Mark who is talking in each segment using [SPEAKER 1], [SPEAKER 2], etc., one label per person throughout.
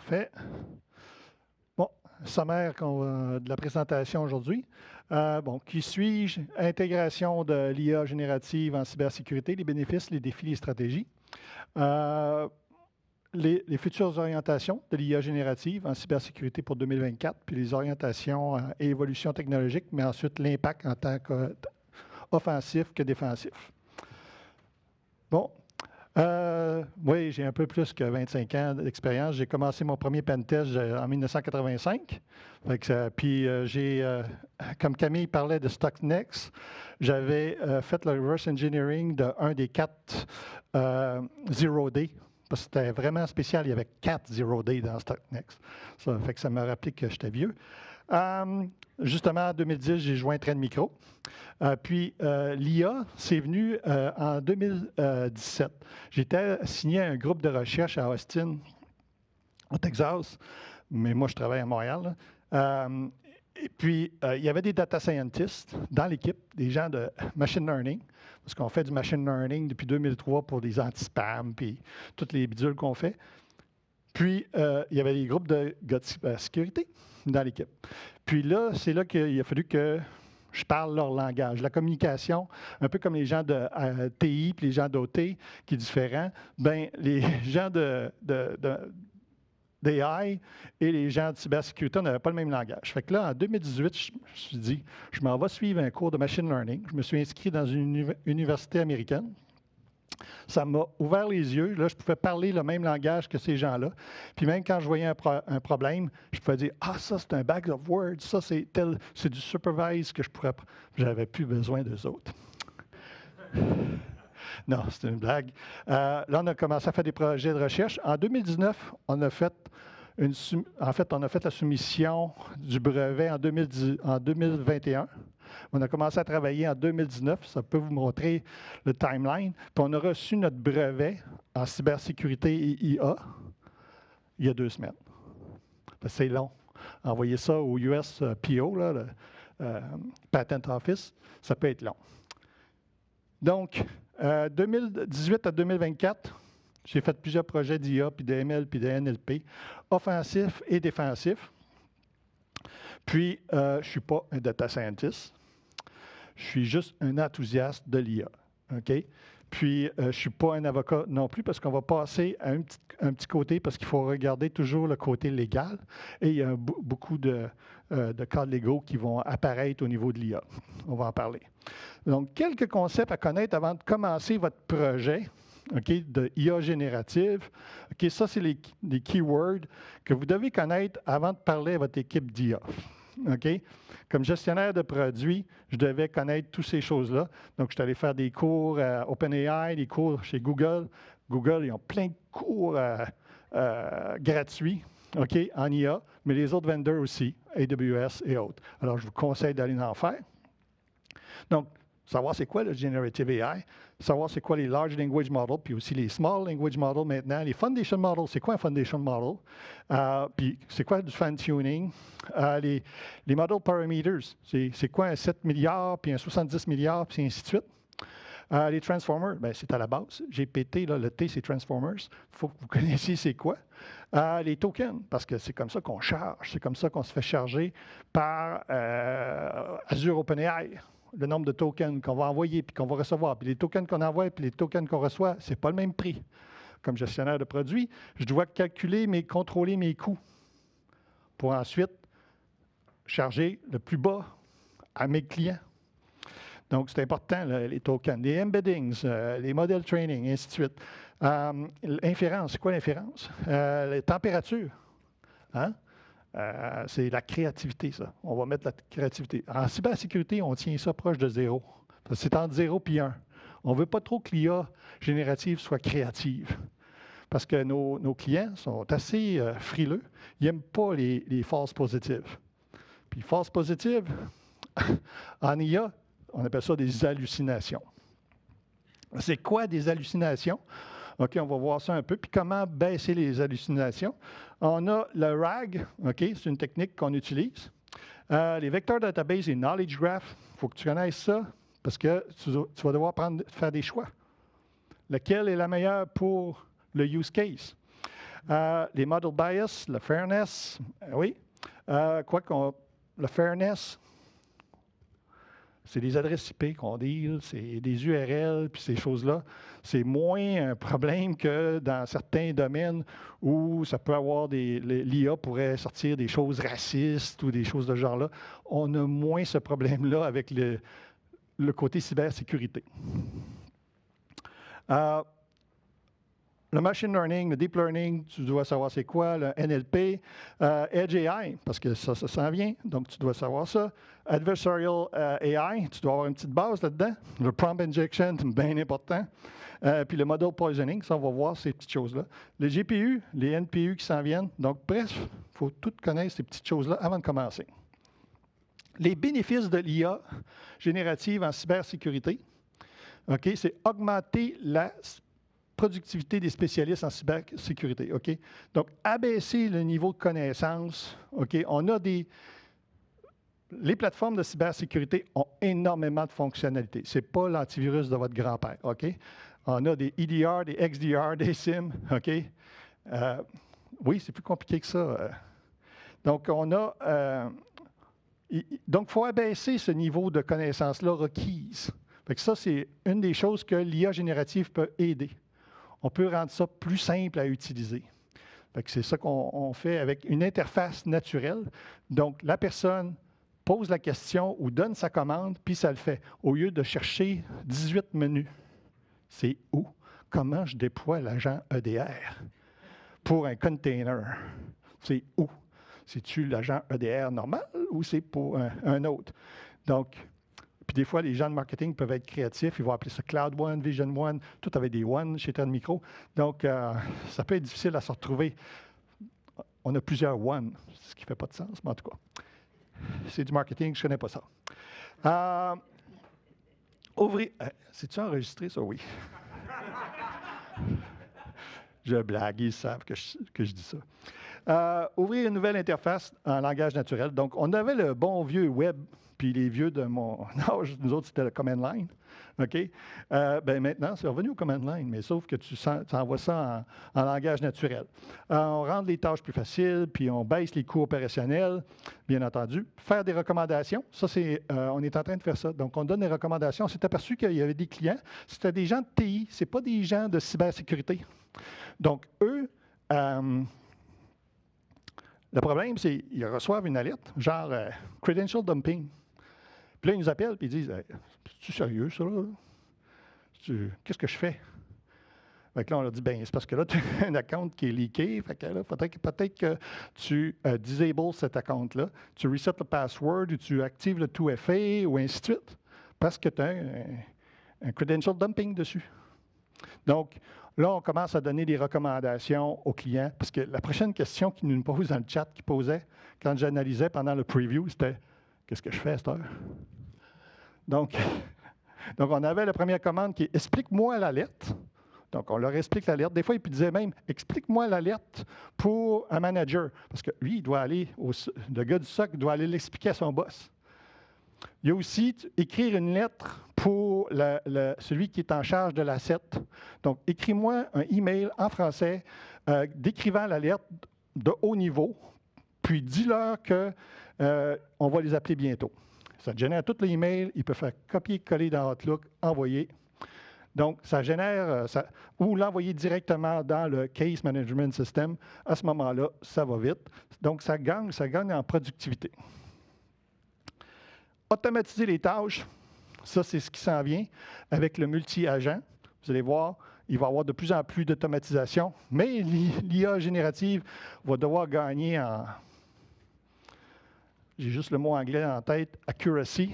[SPEAKER 1] Parfait. Bon, sommaire de la présentation aujourd'hui. Qui suis-je? Intégration de l'IA générative en cybersécurité, les bénéfices, les défis, les stratégies. Les futures orientations de l'IA générative en cybersécurité pour 2024, puis les orientations et évolutions technologiques, mais ensuite l'impact en tant qu'offensif que défensif. Bon. Oui, j'ai un peu plus que 25 ans d'expérience. J'ai commencé mon premier pentest en 1985. Puis comme Camille parlait de StockNext, j'avais fait le reverse engineering d'un des 4 Zero Day. Parce que c'était vraiment spécial. Il y avait 4 Zero Day dans StockNext. Ça fait que ça m'a rappelé que j'étais vieux. Justement, en 2010, j'ai joint Trend Micro. Puis l'IA, c'est venu en 2017. J'étais assigné à un groupe de recherche à Austin, au Texas, mais moi, je travaille à Montréal. Et puis, il y avait des data scientists dans l'équipe, des gens de machine learning, parce qu'on fait du machine learning depuis 2003 pour des anti-spam, puis toutes les bidules qu'on fait. Puis, il y avait des groupes de gars de sécurité dans l'équipe. Puis là, c'est là qu'il a fallu que je parle leur langage. La communication, un peu comme les gens de TI puis les gens d'OT, qui est différent, bien, les gens d'AI et les gens de cybersécurité, on n'avait pas le même langage. Fait que là, en 2018, je me suis dit, je m'en vais suivre un cours de machine learning. Je me suis inscrit dans une université américaine. Ça m'a ouvert les yeux. Là, je pouvais parler le même langage que ces gens-là. Puis même quand je voyais un problème, je pouvais dire « Ah, ça, c'est un bag of words. Ça, c'est du supervise que je pourrais... » J'avais plus besoin d'eux autres. Non, c'est une blague. Là, on a commencé à faire des projets de recherche. En 2019, on a fait la soumission du brevet en 2021. On a commencé à travailler en 2019. Ça peut vous montrer le timeline. Puis on a reçu notre brevet en cybersécurité et IA il y a 2 semaines. C'est long. Envoyer ça au USPO, là, le Patent Office, ça peut être long. Donc, 2018 à 2024, j'ai fait plusieurs projets d'IA, puis de ML, puis de NLP, offensifs et défensifs. Puis, je ne suis pas un data scientist. Je suis juste un enthousiaste de l'IA. OK? Puis, je ne suis pas un avocat non plus parce qu'on va passer à un petit côté parce qu'il faut regarder toujours le côté légal. Et il y a beaucoup de cadres légaux qui vont apparaître au niveau de l'IA. On va en parler. Donc, quelques concepts à connaître avant de commencer votre projet. OK, de IA générative. OK, ça, c'est les keywords que vous devez connaître avant de parler à votre équipe d'IA. OK? Comme gestionnaire de produits, je devais connaître toutes ces choses-là. Donc, je suis allé faire des cours à OpenAI, des cours chez Google. Google, ils ont plein de cours gratuits, OK, en IA, mais les autres vendeurs aussi, AWS et autres. Alors, je vous conseille d'aller en faire. Donc, savoir c'est quoi le Generative AI, savoir c'est quoi les Large Language Models, puis aussi les Small Language Models maintenant, les Foundation Models, c'est quoi un Foundation Model, puis c'est quoi du fine-tuning, les Model Parameters, c'est quoi un 7 milliards, puis un 70 milliards, puis ainsi de suite. Les Transformers, bien, c'est à la base. GPT, là, le T, c'est Transformers. Il faut que vous connaissiez c'est quoi. Les tokens, parce que c'est comme ça qu'on charge, c'est comme ça qu'on se fait charger par Azure OpenAI. Le nombre de tokens qu'on va envoyer puis qu'on va recevoir. Puis les tokens qu'on envoie puis les tokens qu'on reçoit, ce n'est pas le même prix. Comme gestionnaire de produits, je dois calculer, contrôler mes coûts pour ensuite charger le plus bas à mes clients. Donc, c'est important, là, les tokens, les embeddings, les model training, et ainsi de suite. L'inférence, c'est quoi l'inférence? Les températures. Hein? C'est la créativité, ça. On va mettre la créativité. En cybersécurité, on tient ça proche de 0. C'est entre 0 et 1. On ne veut pas trop que l'IA générative soit créative. Parce que nos clients sont assez frileux. Ils n'aiment pas les falses positives. Puis false positive, en IA, on appelle ça des hallucinations. C'est quoi des hallucinations? OK, on va voir ça un peu. Puis comment baisser les hallucinations? On a le RAG, OK, c'est une technique qu'on utilise. Les vecteurs database et knowledge graph, il faut que tu connaisses ça parce que tu vas devoir faire des choix. Lequel est la meilleure pour le use case? Les model bias, le fairness, oui. Le fairness, c'est des adresses IP qu'on deal, c'est des URL, puis ces choses-là. C'est moins un problème que dans certains domaines où ça peut avoir l'IA pourrait sortir des choses racistes ou des choses de ce genre-là. On a moins ce problème-là avec le côté cybersécurité. Le machine learning, le deep learning, tu dois savoir c'est quoi, le NLP, Edge AI, parce que ça s'en vient, donc tu dois savoir ça. Adversarial AI, tu dois avoir une petite base là-dedans. Le prompt injection, bien important. Puis le model poisoning, ça, on va voir ces petites choses-là. Les GPU, les NPU qui s'en viennent. Donc, bref, il faut tout connaître ces petites choses-là avant de commencer. Les bénéfices de l'IA générative en cybersécurité, OK, c'est augmenter la productivité des spécialistes en cybersécurité. OK? Donc, abaisser le niveau de connaissance. OK? Les plateformes de cybersécurité ont énormément de fonctionnalités. Ce n'est pas l'antivirus de votre grand-père. OK? On a des EDR, des XDR, des SIM. OK? Oui, c'est plus compliqué que ça. Donc, il faut abaisser ce niveau de connaissance-là requise. Fait que ça, c'est une des choses que l'IA générative peut aider. On peut rendre ça plus simple à utiliser. C'est ça qu'on fait avec une interface naturelle. Donc, la personne pose la question ou donne sa commande, puis ça le fait. Au lieu de chercher 18 menus, c'est où? Comment je déploie l'agent EDR pour un container? C'est où? C'est-tu l'agent EDR normal ou c'est pour un autre? Donc, puis des fois, les gens de marketing peuvent être créatifs. Ils vont appeler ça Cloud One, Vision One, tout avec des One chez Trend Micro. Donc, ça peut être difficile à se retrouver. On a plusieurs One, ce qui ne fait pas de sens, mais en tout cas, c'est du marketing, je ne connais pas ça. Ouvrir. C'est-tu enregistré, ça? Oui. Je blague, ils savent que je dis ça. Ouvrir une nouvelle interface en langage naturel. Donc, on avait le bon vieux web. Puis les vieux de mon âge, nous autres, c'était le command line. OK? Maintenant, c'est revenu au command line, mais sauf que tu envoies ça en langage naturel. On rend les tâches plus faciles, puis on baisse les coûts opérationnels, bien entendu. Faire des recommandations, ça, on est en train de faire ça. Donc, on donne des recommandations. On s'est aperçu qu'il y avait des clients, c'était des gens de TI, ce n'est pas des gens de cybersécurité. Donc, eux, le problème, c'est qu'ils reçoivent une alerte, genre credential dumping. Puis là, ils nous appellent et ils disent c'est-tu sérieux, ça, là? Qu'est-ce que je fais? Fait que là, on leur dit c'est parce que là, tu as un account qui est leaké. Fait que là, peut-être que tu disables cet account-là, tu resets le password ou tu actives le 2FA ou ainsi de suite. Parce que tu as un credential dumping dessus. Donc, là, on commence à donner des recommandations aux clients. Parce que la prochaine question qu'ils nous posent dans le chat, qu'ils posaient quand j'analysais pendant le preview, c'était qu'est-ce que je fais à cette heure? Donc, on avait la première commande qui est « Explique-moi l'alerte ». Donc, on leur explique l'alerte. Des fois, ils disaient même « Explique-moi l'alerte pour un manager ». Parce que lui, il doit aller, le gars du SOC doit aller l'expliquer à son boss. Il y a aussi écrire une lettre pour celui qui est en charge de l'asset. Donc, écris-moi un email en français décrivant l'alerte de haut niveau, puis dis-leur qu'on va les appeler bientôt. Ça génère tous les emails, il peut faire copier-coller dans Outlook, envoyer. Donc, ça génère, ou l'envoyer directement dans le Case Management System. À ce moment-là, ça va vite. Donc, ça gagne en productivité. Automatiser les tâches, ça, c'est ce qui s'en vient avec le multi-agent. Vous allez voir, il va y avoir de plus en plus d'automatisation, mais l'IA générative va devoir gagner en... J'ai juste le mot anglais en tête, accuracy.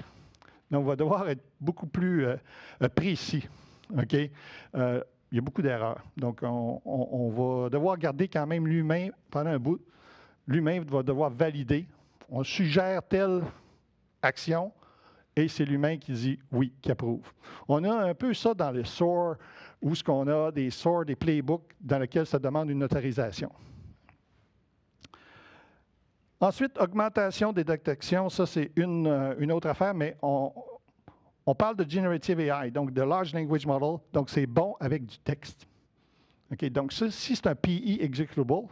[SPEAKER 1] Donc, on va devoir être beaucoup plus précis. OK? Il y a beaucoup d'erreurs. Donc, on va devoir garder quand même l'humain pendant un bout. L'humain va devoir valider. On suggère telle action et c'est l'humain qui dit oui, qui approuve. On a un peu ça dans le SOAR, où ce qu'on a des SOAR, des playbooks dans lesquels ça demande une autorisation. Ensuite, augmentation des détections, ça c'est une autre affaire, mais on parle de Generative AI, donc de Large Language Model, donc c'est bon avec du texte. OK? Donc, ça, si c'est un PE executable,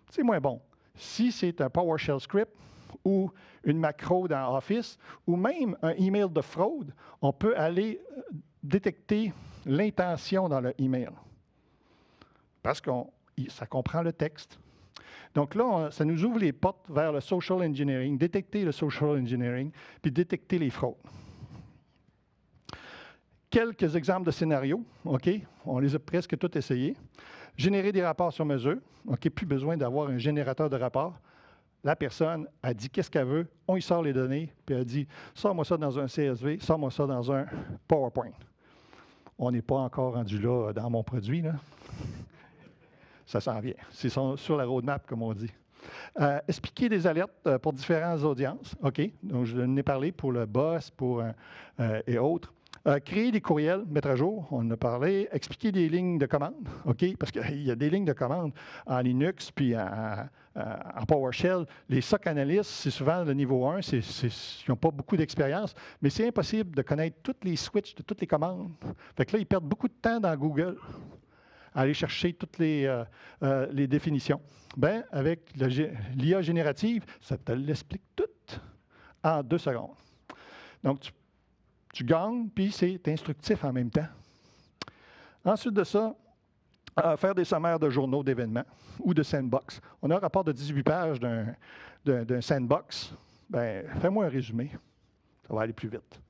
[SPEAKER 1] c'est moins bon. Si c'est un PowerShell script ou une macro dans Office ou même un email de fraude, on peut aller détecter l'intention dans le email parce que ça comprend le texte. Donc là, ça nous ouvre les portes vers le social engineering, détecter le social engineering, puis détecter les fraudes. Quelques exemples de scénarios, OK? On les a presque tous essayés. Générer des rapports sur mesure, OK? Plus besoin d'avoir un générateur de rapports. La personne a dit qu'est-ce qu'elle veut, on y sort les données, puis elle dit « Sors-moi ça dans un CSV, sors-moi ça dans un PowerPoint ». On n'est pas encore rendu là dans mon produit, là. Ça s'en vient. C'est sur la roadmap, comme on dit. Expliquer des alertes pour différentes audiences. OK, donc je en ai parlé pour le boss et autres. Créer des courriels, mettre à jour, on en a parlé. Expliquer des lignes de commande, OK, parce qu'il y a des lignes de commande en Linux puis en PowerShell. Les SOC analystes, c'est souvent le niveau 1, ils n'ont pas beaucoup d'expérience, mais c'est impossible de connaître toutes les switches de toutes les commandes. Fait que là, ils perdent beaucoup de temps dans Google à aller chercher toutes les définitions. Bien, avec l'IA générative, ça te l'explique tout en 2 secondes. Donc, tu gagnes, puis c'est instructif en même temps. Ensuite de ça, faire des sommaires de journaux d'événements ou de sandbox. On a un rapport de 18 pages d'un sandbox. Bien, fais-moi un résumé. Ça va aller plus vite.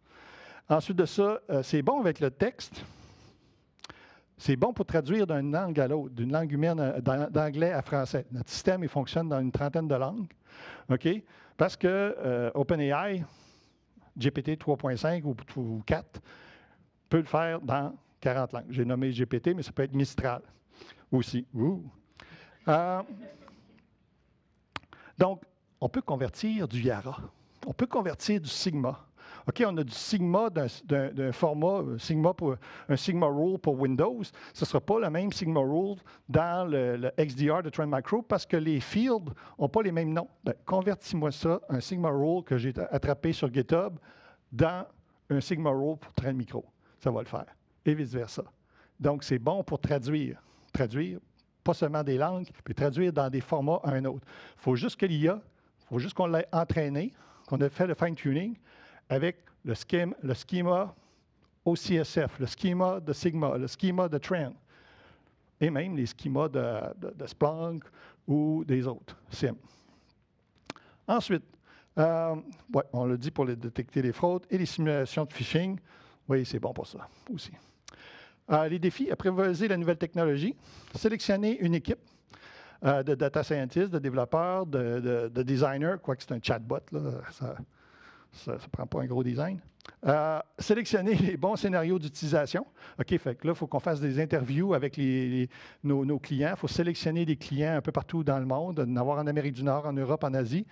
[SPEAKER 1] Ensuite de ça, c'est bon avec le texte. C'est bon pour traduire d'une langue à l'autre, d'une langue humaine d'anglais à français. Notre système, il fonctionne dans une trentaine de langues. OK? Parce que OpenAI, GPT 3.5 ou 4, peut le faire dans 40 langues. J'ai nommé GPT, mais ça peut être Mistral aussi. Donc, on peut convertir du Yara. On peut convertir du Sigma. OK, on a du Sigma d'un format Sigma un Sigma Rule pour Windows. Ce ne sera pas le même Sigma Rule dans le XDR de Trend Micro parce que les fields n'ont pas les mêmes noms. Bien, convertis-moi ça, un Sigma Rule que j'ai attrapé sur GitHub, dans un Sigma Rule pour Trend Micro. Ça va le faire. Et vice-versa. Donc, c'est bon pour traduire. Traduire, pas seulement des langues, puis traduire dans des formats à un autre. Il faut juste que l'IA, il faut juste qu'on l'ait entraîné, qu'on ait fait le fine-tuning, avec le schema OCSF, le schema de Sigma, le schema de Trend, et même les schemas de Splunk ou des autres SIM. Ensuite, on l'a dit pour détecter les fraudes et les simulations de phishing. Oui, c'est bon pour ça aussi. Les défis, apprivoiser la nouvelle technologie, sélectionner une équipe de data scientists, de développeurs, de designers, quoique c'est un chatbot, là, ça ne prend pas un gros design. Sélectionner les bons scénarios d'utilisation. OK, fait que là, il faut qu'on fasse des interviews avec nos clients. Il faut sélectionner des clients un peu partout dans le monde, en avoir en Amérique du Nord, en Europe, en Asie.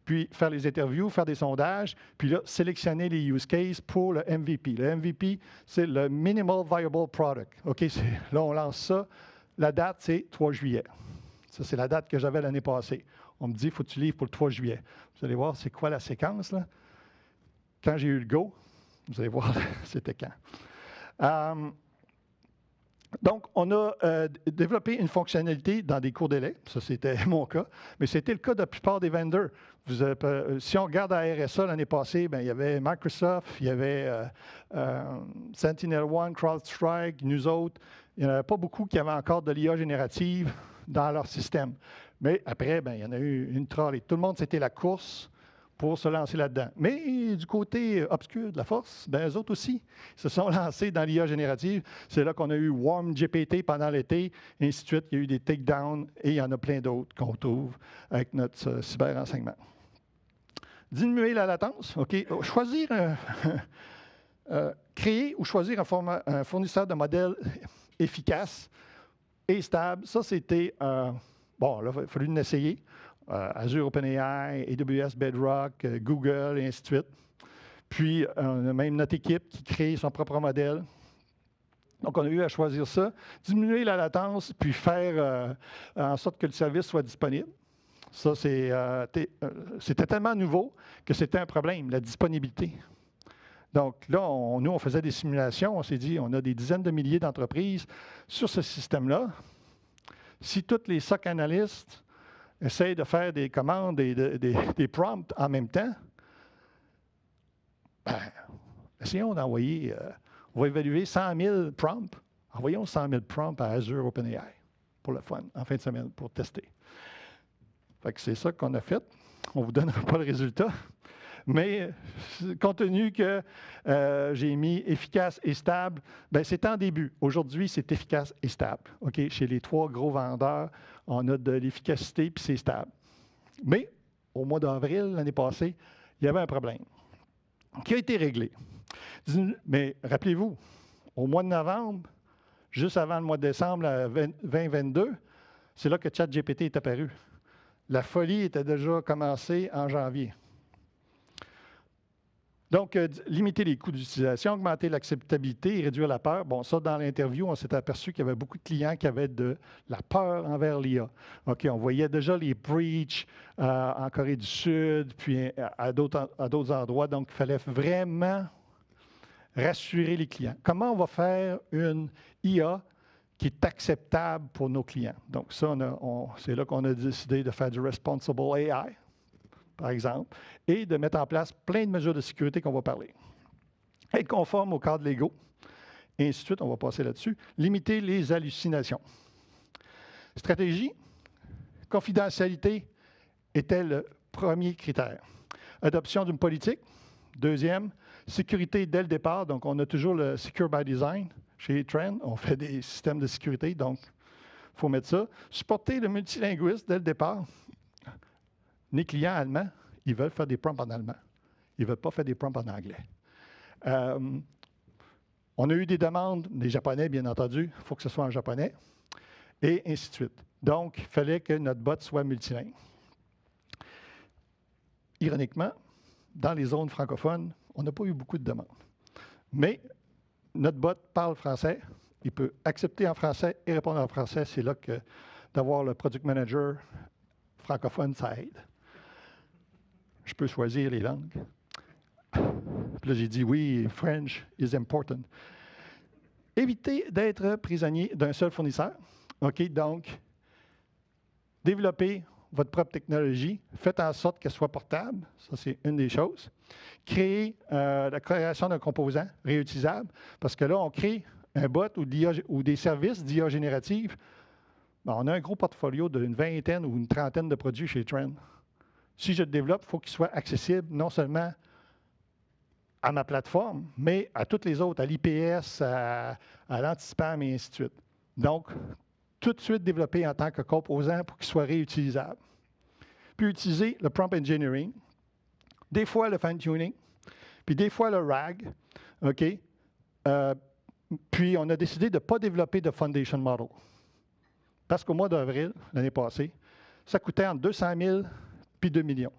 [SPEAKER 1] Puis faire les interviews, faire des sondages. Puis là, sélectionner les use cases pour le MVP. Le MVP, c'est le Minimal Viable Product. OK, là, on lance ça. La date, c'est 3 juillet. Ça, c'est la date que j'avais l'année passée. On me dit, il faut que tu livres pour le 3 juillet. Vous allez voir, c'est quoi la séquence, là? Quand j'ai eu le go, vous allez voir, c'était quand. Donc, on a développé une fonctionnalité dans des courts délais. Ça, c'était mon cas. Mais c'était le cas de la plupart des vendors. Si on regarde à RSA l'année passée, bien, il y avait Microsoft, il y avait SentinelOne, CrowdStrike, nous autres. Il n'y en avait pas beaucoup qui avaient encore de l'IA générative dans leur système. Mais après, bien, il y en a eu une trolley. Tout le monde, c'était la course pour se lancer là-dedans. Mais du côté obscur de la force, bien, eux autres aussi se sont lancés dans l'IA générative. C'est là qu'on a eu WarmGPT pendant l'été, et ainsi de suite. Il y a eu des takedowns et il y en a plein d'autres qu'on trouve avec notre cyber-renseignement. Diminuer la latence. OK. Choisir créer ou choisir un fournisseur de modèles efficace et stable. Ça, c'était... bon, là, il a fallu l'essayer. Azure OpenAI, AWS Bedrock, Google, et ainsi de suite. Puis, on a même notre équipe qui crée son propre modèle. Donc, on a eu à choisir ça, diminuer la latence, puis faire en sorte que le service soit disponible. Ça, c'était tellement nouveau que c'était un problème, la disponibilité. Donc là, nous, on faisait des simulations, on s'est dit, on a des dizaines de milliers d'entreprises sur ce système-là. Si tous les SOC analystes essayent de faire des commandes et des prompts en même temps, ben, essayons d'envoyer, on va évaluer 100 000 prompts. Envoyons 100 000 prompts à Azure OpenAI pour le fun, en fin de semaine, pour tester. Fait que c'est ça qu'on a fait. On ne vous donnera pas le résultat. Mais compte tenu que j'ai mis efficace et stable, bien, c'est en début. Aujourd'hui, c'est efficace et stable. OK? Chez les 3 gros vendeurs, on a de l'efficacité puis c'est stable. Mais au mois d'avril, l'année passée, il y avait un problème qui a été réglé. Mais rappelez-vous, au mois de novembre, juste avant le mois de décembre 2022, c'est là que ChatGPT est apparu. La folie était déjà commencée en janvier. Donc, limiter les coûts d'utilisation, augmenter l'acceptabilité et réduire la peur. Bon, ça, dans l'interview, on s'est aperçu qu'il y avait beaucoup de clients qui avaient de la peur envers l'IA. OK, on voyait déjà les breaches en Corée du Sud, puis à d'autres endroits. Donc, il fallait vraiment rassurer les clients. Comment on va faire une IA qui est acceptable pour nos clients? Donc, ça, c'est là qu'on a décidé de faire du Responsible AI, par exemple, et de mettre en place plein de mesures de sécurité qu'on va parler. Être conforme aux cadres légaux, et ainsi de suite, on va passer là-dessus. Limiter les hallucinations. Stratégie, confidentialité était le premier critère. Adoption d'une politique. Deuxième, sécurité dès le départ. Donc, on a toujours le Secure by Design chez Trend. On fait des systèmes de sécurité, donc il faut mettre ça. Supporter le multilinguisme dès le départ. Les clients allemands, ils veulent faire des prompts en allemand. Ils ne veulent pas faire des prompts en anglais. On a eu des demandes des Japonais, bien entendu. Il faut que ce soit en japonais. Et ainsi de suite. Donc, il fallait que notre bot soit multilingue. Ironiquement, dans les zones francophones, on n'a pas eu beaucoup de demandes. Mais notre bot parle français. Il peut accepter en français et répondre en français. C'est là que d'avoir le product manager francophone, ça aide. Je peux choisir les langues. Puis là, j'ai dit oui, French is important. Évitez d'être prisonnier d'un seul fournisseur. OK, donc, développez votre propre technologie. Faites en sorte qu'elle soit portable. Ça, c'est une des choses. Créez la création d'un composant réutilisable. Parce que là, on crée un bot ou des services d'IA générative. Ben, on a un gros portfolio d'une vingtaine ou une trentaine de produits chez Trend. Si je le développe, il faut qu'il soit accessible non seulement à ma plateforme, mais à toutes les autres, à l'IPS, à l'anti-spam et ainsi de suite. Donc, tout de suite développé en tant que composant pour qu'il soit réutilisable. Puis utiliser le prompt engineering, des fois le fine-tuning, puis des fois le RAG, OK? Puis on a décidé de ne pas développer de foundation model. Parce qu'au mois d'avril, l'année passée, ça coûtait entre 200 000 puis 2 millions.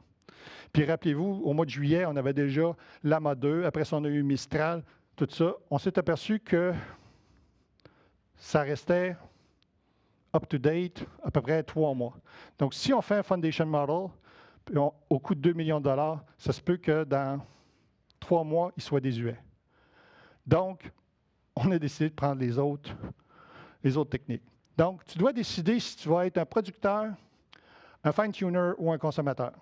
[SPEAKER 1] Puis rappelez-vous, au mois de juillet, on avait déjà Llama 2, après ça, on a eu Mistral, tout ça. On s'est aperçu que ça restait up-to-date à peu près 3 mois. Donc, si on fait un foundation model, au coût de 2 millions de dollars, ça se peut que dans 3 mois, il soit désuet. Donc, on a décidé de prendre les autres techniques. Donc, tu dois décider si tu vas être un producteur, un fine-tuner ou un consommateur.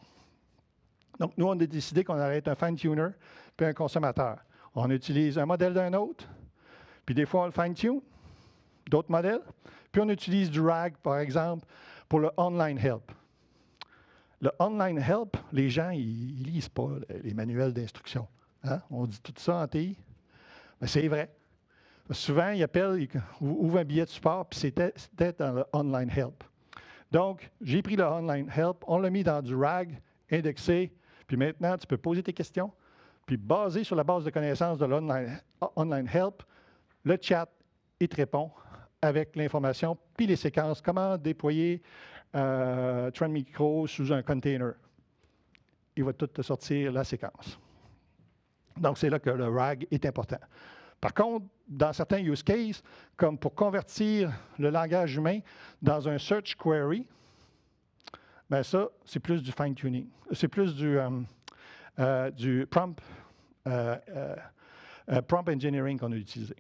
[SPEAKER 1] Donc, nous, on a décidé qu'on allait être un fine-tuner puis un consommateur. On utilise un modèle d'un autre, puis des fois, on le fine-tune, d'autres modèles, puis on utilise du RAG, par exemple, pour le online help. Le online help, les gens, ils ne lisent pas les manuels d'instruction. Hein? On dit tout ça en TI. Mais c'est vrai. Souvent, ils appellent, ils ouvrent un billet de support, puis c'était dans le online help. Donc, j'ai pris le online help, on l'a mis dans du RAG, indexé, puis maintenant, tu peux poser tes questions, puis basé sur la base de connaissances de l'online help, le chat, il te répond avec l'information, puis les séquences, comment déployer Trend Micro sous un container. Il va tout te sortir la séquence. Donc, c'est là que le RAG est important. Par contre, dans certains use cases, comme pour convertir le langage humain dans un search query, bien ça, c'est plus du fine-tuning. C'est plus du prompt prompt engineering qu'on a utilisé.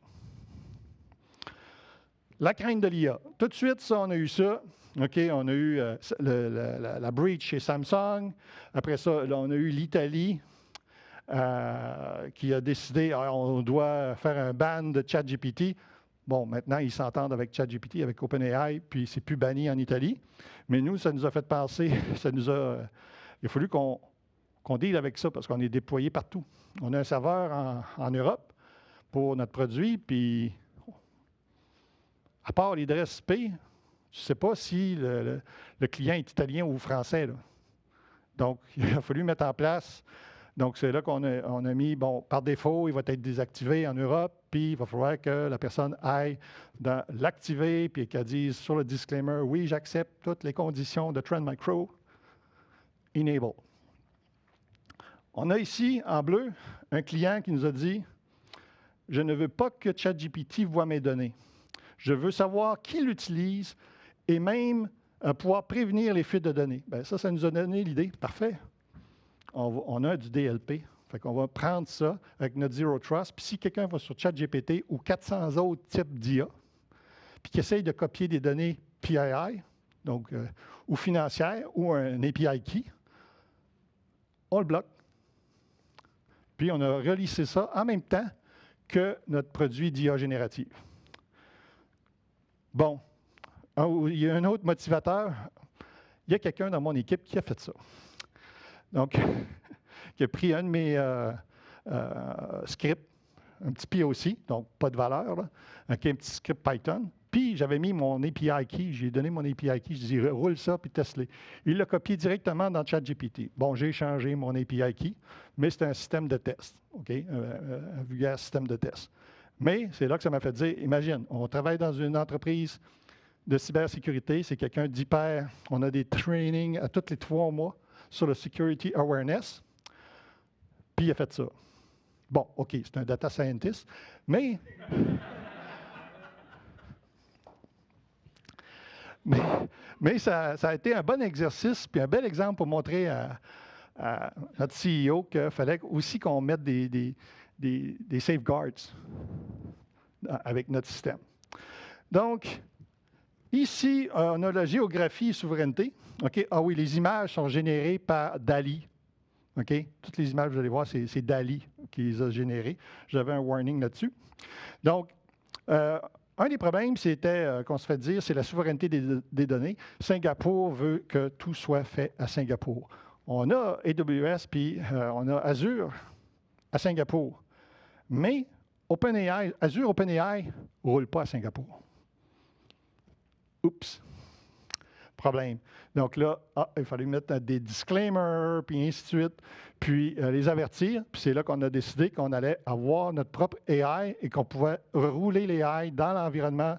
[SPEAKER 1] La crainte de l'IA. Tout de suite, ça, on a eu ça. OK, on a eu la breach chez Samsung. Après ça, là, on a eu l'Italie qui a décidé on doit faire un ban de ChatGPT. Bon, maintenant, ils s'entendent avec ChatGPT, avec OpenAI, puis c'est plus banni en Italie. Mais nous, ça nous a fait penser, il a fallu qu'on deal avec ça parce qu'on est déployé partout. On a un serveur en Europe pour notre produit, puis à part l'adresse IP, je ne sais pas si le client est italien ou français, là. Donc, il a fallu mettre en place. Donc, c'est là qu'on a mis, bon, par défaut, il va être désactivé en Europe, puis il va falloir que la personne aille l'activer, puis qu'elle dise sur le disclaimer, oui, j'accepte toutes les conditions de Trend Micro, enable. On a ici, en bleu, un client qui nous a dit, je ne veux pas que ChatGPT voit mes données. Je veux savoir qui l'utilise et même pouvoir prévenir les fuites de données. Bien, ça nous a donné l'idée. Parfait. On a du DLP. Fait qu'on va prendre ça avec notre Zero Trust. Puis si quelqu'un va sur ChatGPT ou 400 autres types d'IA, puis qui essaye de copier des données PII, donc ou financières, ou un API key, on le bloque. Puis on a relissé ça en même temps que notre produit d'IA générative. Bon, il y a un autre motivateur. Il y a quelqu'un dans mon équipe qui a fait ça. Donc, qui a pris un de mes scripts, un petit POC, donc pas de valeur, là, un petit script Python. Puis, j'avais mis mon API key, j'ai donné mon API key, je dis roule ça, puis teste-les. Il l'a copié directement dans ChatGPT. Bon, j'ai changé mon API key, mais c'est un système de test, OK? Un vulgaire système de test. Mais c'est là que ça m'a fait dire, imagine, on travaille dans une entreprise de cybersécurité, c'est quelqu'un d'hyper, on a des trainings à tous les 3 mois sur le Security Awareness, puis il a fait ça. Bon, OK, c'est un data scientist, mais ça a été un bon exercice, puis un bel exemple pour montrer à notre CEO qu'il fallait aussi qu'on mette des safeguards avec notre système. Donc, ici, on a la géographie et souveraineté. OK? Ah oui, les images sont générées par DALL-E. OK? Toutes les images, vous allez voir, c'est DALL-E qui les a générées. J'avais un warning là-dessus. Donc, un des problèmes, c'était qu'on se fait dire, c'est la souveraineté des données. Singapour veut que tout soit fait à Singapour. On a AWS, puis on a Azure à Singapour. Mais Azure OpenAI ne roule pas à Singapour. Oups! Problème. Donc là, il fallait mettre des disclaimers, puis ainsi de suite, puis les avertir. Puis c'est là qu'on a décidé qu'on allait avoir notre propre AI et qu'on pouvait rouler les AI dans l'environnement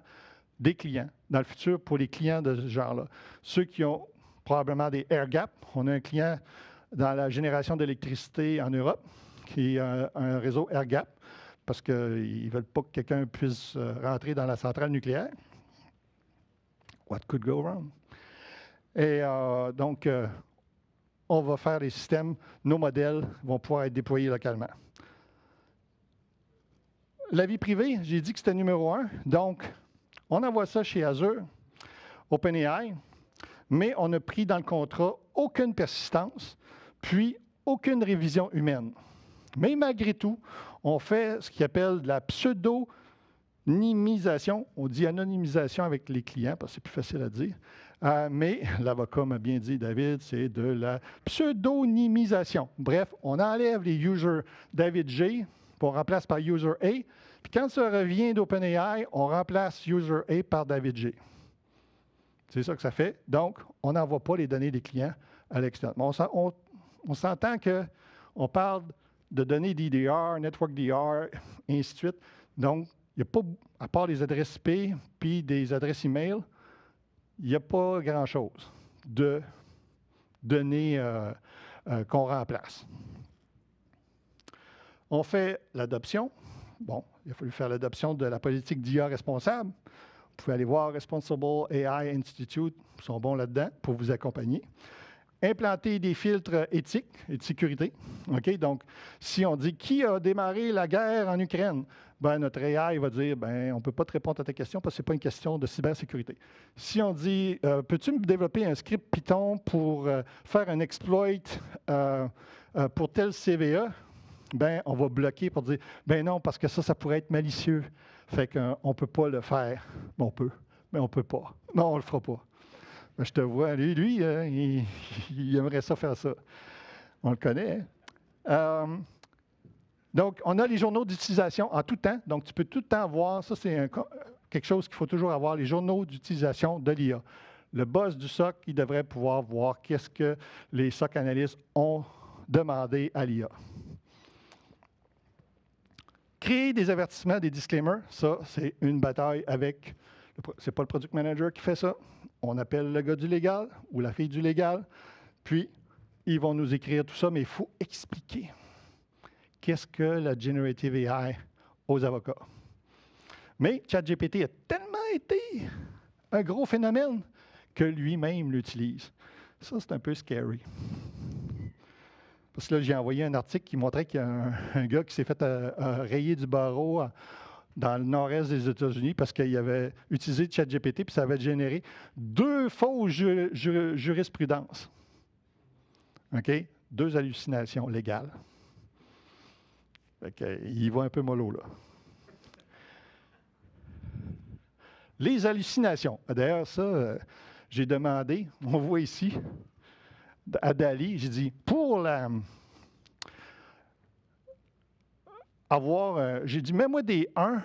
[SPEAKER 1] des clients, dans le futur pour les clients de ce genre-là. Ceux qui ont probablement des air gaps. On a un client dans la génération d'électricité en Europe qui a un réseau air gap parce qu'ils ne veulent pas que quelqu'un puisse rentrer dans la centrale nucléaire. What could go wrong? Et donc, on va faire les systèmes, nos modèles vont pouvoir être déployés localement. La vie privée, j'ai dit que c'était numéro 1. Donc, on envoie ça chez Azure, OpenAI, mais on a pris dans le contrat aucune persistance, puis aucune révision humaine. Mais malgré tout, on fait ce qu'il appelle de la pseudonymisation. On dit anonymisation avec les clients, parce que c'est plus facile à dire. Mais l'avocat m'a bien dit, David, c'est de la pseudonymisation. Bref, on enlève les users David G, puis on remplace par user A. Puis quand ça revient d'OpenAI, on remplace user A par David G. C'est ça que ça fait. Donc, on n'envoie pas les données des clients à l'extérieur. On s'entend qu'on parle de données DDR, Network DR, et ainsi de suite. Donc, il n'y a pas, à part les adresses IP puis des adresses email, il n'y a pas grand-chose de données qu'on remplace. On fait l'adoption. Bon, il a fallu faire l'adoption de la politique d'IA responsable. Vous pouvez aller voir Responsible AI Institute, ils sont bons là-dedans pour vous accompagner. implanter des filtres éthiques et de sécurité. OK? Donc, si on dit qui a démarré la guerre en Ukraine, ben, notre AI va dire ben, on ne peut pas te répondre à ta question parce que ce n'est pas une question de cybersécurité. Si on dit peux-tu me développer un script Python pour faire un exploit pour tel CVE, ben, on va bloquer pour dire ben non, parce que ça pourrait être malicieux. Fait qu'on ne peut pas le faire. Bon, on peut, mais on ne peut pas. Non, on ne le fera pas. Ben, je te vois, lui il aimerait ça faire ça. On le connaît. Hein? Donc, on a les journaux d'utilisation en tout temps. Donc, tu peux tout le temps voir, ça c'est quelque chose qu'il faut toujours avoir, les journaux d'utilisation de l'IA. Le boss du SOC, il devrait pouvoir voir qu'est-ce que les SOC analystes ont demandé à l'IA. Créer des avertissements, des disclaimers, ça, c'est une bataille avec, c'est pas le product manager qui fait ça. On appelle le gars du légal ou la fille du légal, puis ils vont nous écrire tout ça, mais il faut expliquer qu'est-ce que la Generative AI aux avocats. Mais ChatGPT a tellement été un gros phénomène que lui-même l'utilise. Ça, c'est un peu scary. Parce que là, j'ai envoyé un article qui montrait qu'il y a un gars qui s'est fait rayer du barreau dans le nord-est des États-Unis parce qu'il avait utilisé ChatGPT puis ça avait généré 2 fausses jurisprudences. OK? 2 hallucinations légales. Il va un peu mollo, là. Les hallucinations. D'ailleurs, ça, j'ai demandé, on voit ici, à Dali, j'ai dit, pour j'ai dit, mets-moi des 1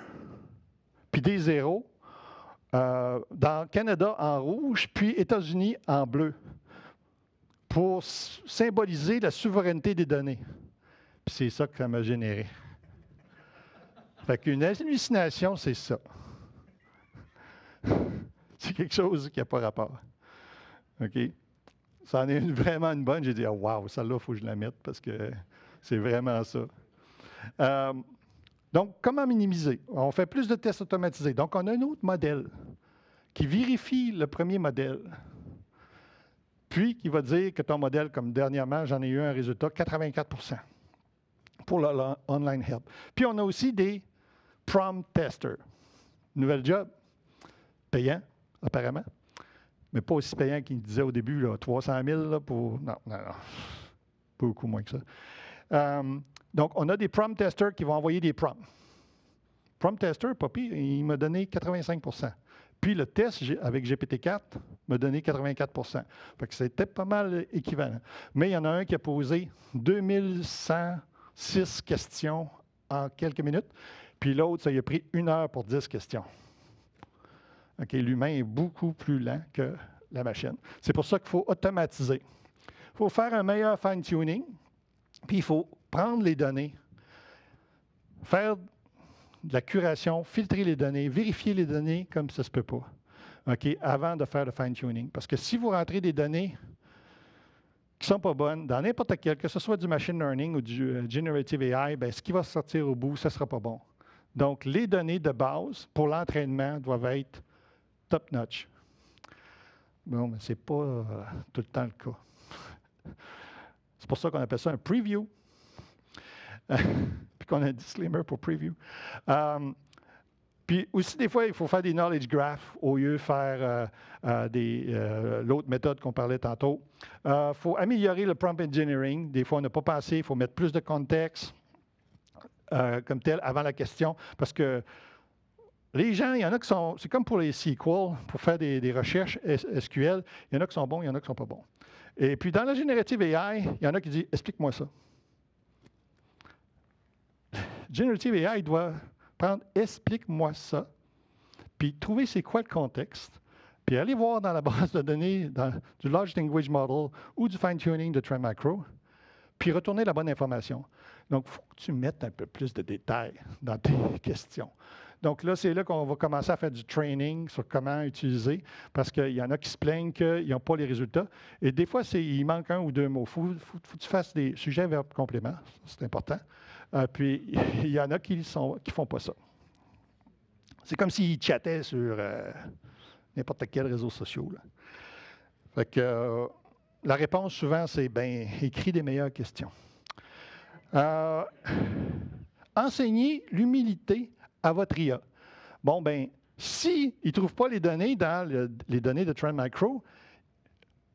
[SPEAKER 1] puis des 0 dans Canada en rouge, puis États-Unis en bleu, pour symboliser la souveraineté des données. Puis c'est ça que ça m'a généré. Fait qu'une hallucination, c'est ça. C'est quelque chose qui n'a pas rapport. OK? Ça en est vraiment une bonne. J'ai dit, oh, wow, celle-là, il faut que je la mette parce que c'est vraiment ça. Donc, comment minimiser? On fait plus de tests automatisés. Donc, on a un autre modèle qui vérifie le premier modèle, puis qui va dire que ton modèle, comme dernièrement, j'en ai eu un résultat, 84% pour le online help. Puis, on a aussi des prompt testers. Nouvelle job, payant, apparemment, mais pas aussi payant qu'il disait au début, là, 300 000 là, pour... Non, beaucoup moins que ça. Donc, on a des prompt testers qui vont envoyer des prompts. Prompt tester, pas pire, il m'a donné 85%. Puis le test avec GPT-4 m'a donné 84%. Fait que c'était pas mal équivalent. Mais il y en a un qui a posé 2106 questions en quelques minutes, puis l'autre, ça lui a pris 1 heure pour 10 questions. OK, l'humain est beaucoup plus lent que la machine. C'est pour ça qu'il faut automatiser. Il faut faire un meilleur fine-tuning, puis il faut prendre les données, faire de la curation, filtrer les données, vérifier les données comme ça ne se peut pas, OK, avant de faire le fine-tuning. Parce que si vous rentrez des données qui ne sont pas bonnes, dans n'importe quel, que ce soit du machine learning ou du generative AI, bien, ce qui va sortir au bout, ça ne sera pas bon. Donc, les données de base pour l'entraînement doivent être top-notch. Bon, mais ce n'est pas tout le temps le cas. C'est pour ça qu'on appelle ça un preview. Puis qu'on a un disclaimer pour preview. Puis aussi, des fois, il faut faire des knowledge graphs au lieu de faire l'autre méthode qu'on parlait tantôt. Il faut améliorer le prompt engineering. Des fois, on n'a pas pensé, il faut mettre plus de contexte comme tel avant la question. Parce que les gens, il y en a qui sont... C'est comme pour les SQL, pour faire des recherches SQL. Il y en a qui sont bons, il y en a qui ne sont pas bons. Et puis, dans la générative AI, il y en a qui disent « Explique-moi ça ». Generative AI doit prendre « explique-moi ça », puis trouver c'est quoi le contexte, puis aller voir dans la base de données du Large Language Model ou du fine-tuning de Trend Macro, puis retourner la bonne information. Donc, il faut que tu mettes un peu plus de détails dans tes questions. Donc là, c'est là qu'on va commencer à faire du training sur comment utiliser, parce qu'il y en a qui se plaignent qu'ils n'ont pas les résultats. Et des fois, il manque 1 ou 2 mots. Il faut que tu fasses des sujets, verbes, compléments. C'est important. Puis, il y en a qui ne font pas ça. C'est comme s'ils chattaient sur n'importe quel réseau social. Fait que, la réponse souvent, c'est ben, écris des meilleures questions. Enseignez l'humilité à votre IA. Bon, ben, s'il ne trouve pas les données dans les données de Trend Micro,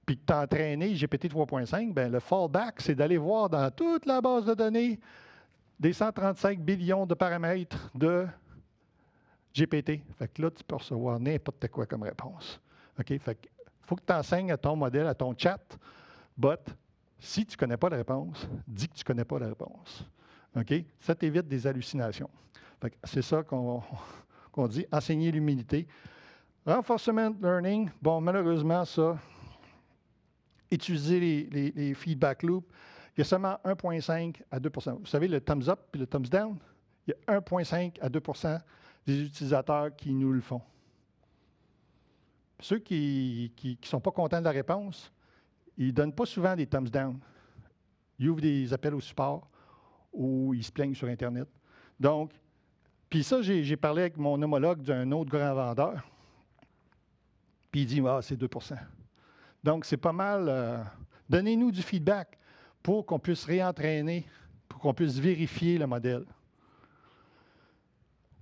[SPEAKER 1] puis que tu as entraîné GPT 3.5, ben, le fallback, c'est d'aller voir dans toute la base de données des 135 billions de paramètres de GPT. Fait que là, tu peux recevoir n'importe quoi comme réponse. OK? Fait que faut que tu enseignes à ton modèle, à ton chat, bot, si tu ne connais pas la réponse, dis que tu ne connais pas la réponse. OK? Ça t'évite des hallucinations. Fait que c'est ça qu'on dit, enseigner l'humilité. Renforcement learning, bon, malheureusement, ça, utiliser les feedback loops, il y a seulement 1,5 à 2 Vous savez, le thumbs up et le thumbs down, il y a 1,5 à 2 des utilisateurs qui nous le font. Ceux qui ne sont pas contents de la réponse, ils ne donnent pas souvent des thumbs down. Ils ouvrent des appels au support ou ils se plaignent sur Internet. Donc, puis ça, j'ai parlé avec mon homologue d'un autre grand vendeur, puis il dit, ah, c'est 2 Donc, c'est pas mal. Donnez-nous du feedback pour qu'on puisse réentraîner, pour qu'on puisse vérifier le modèle.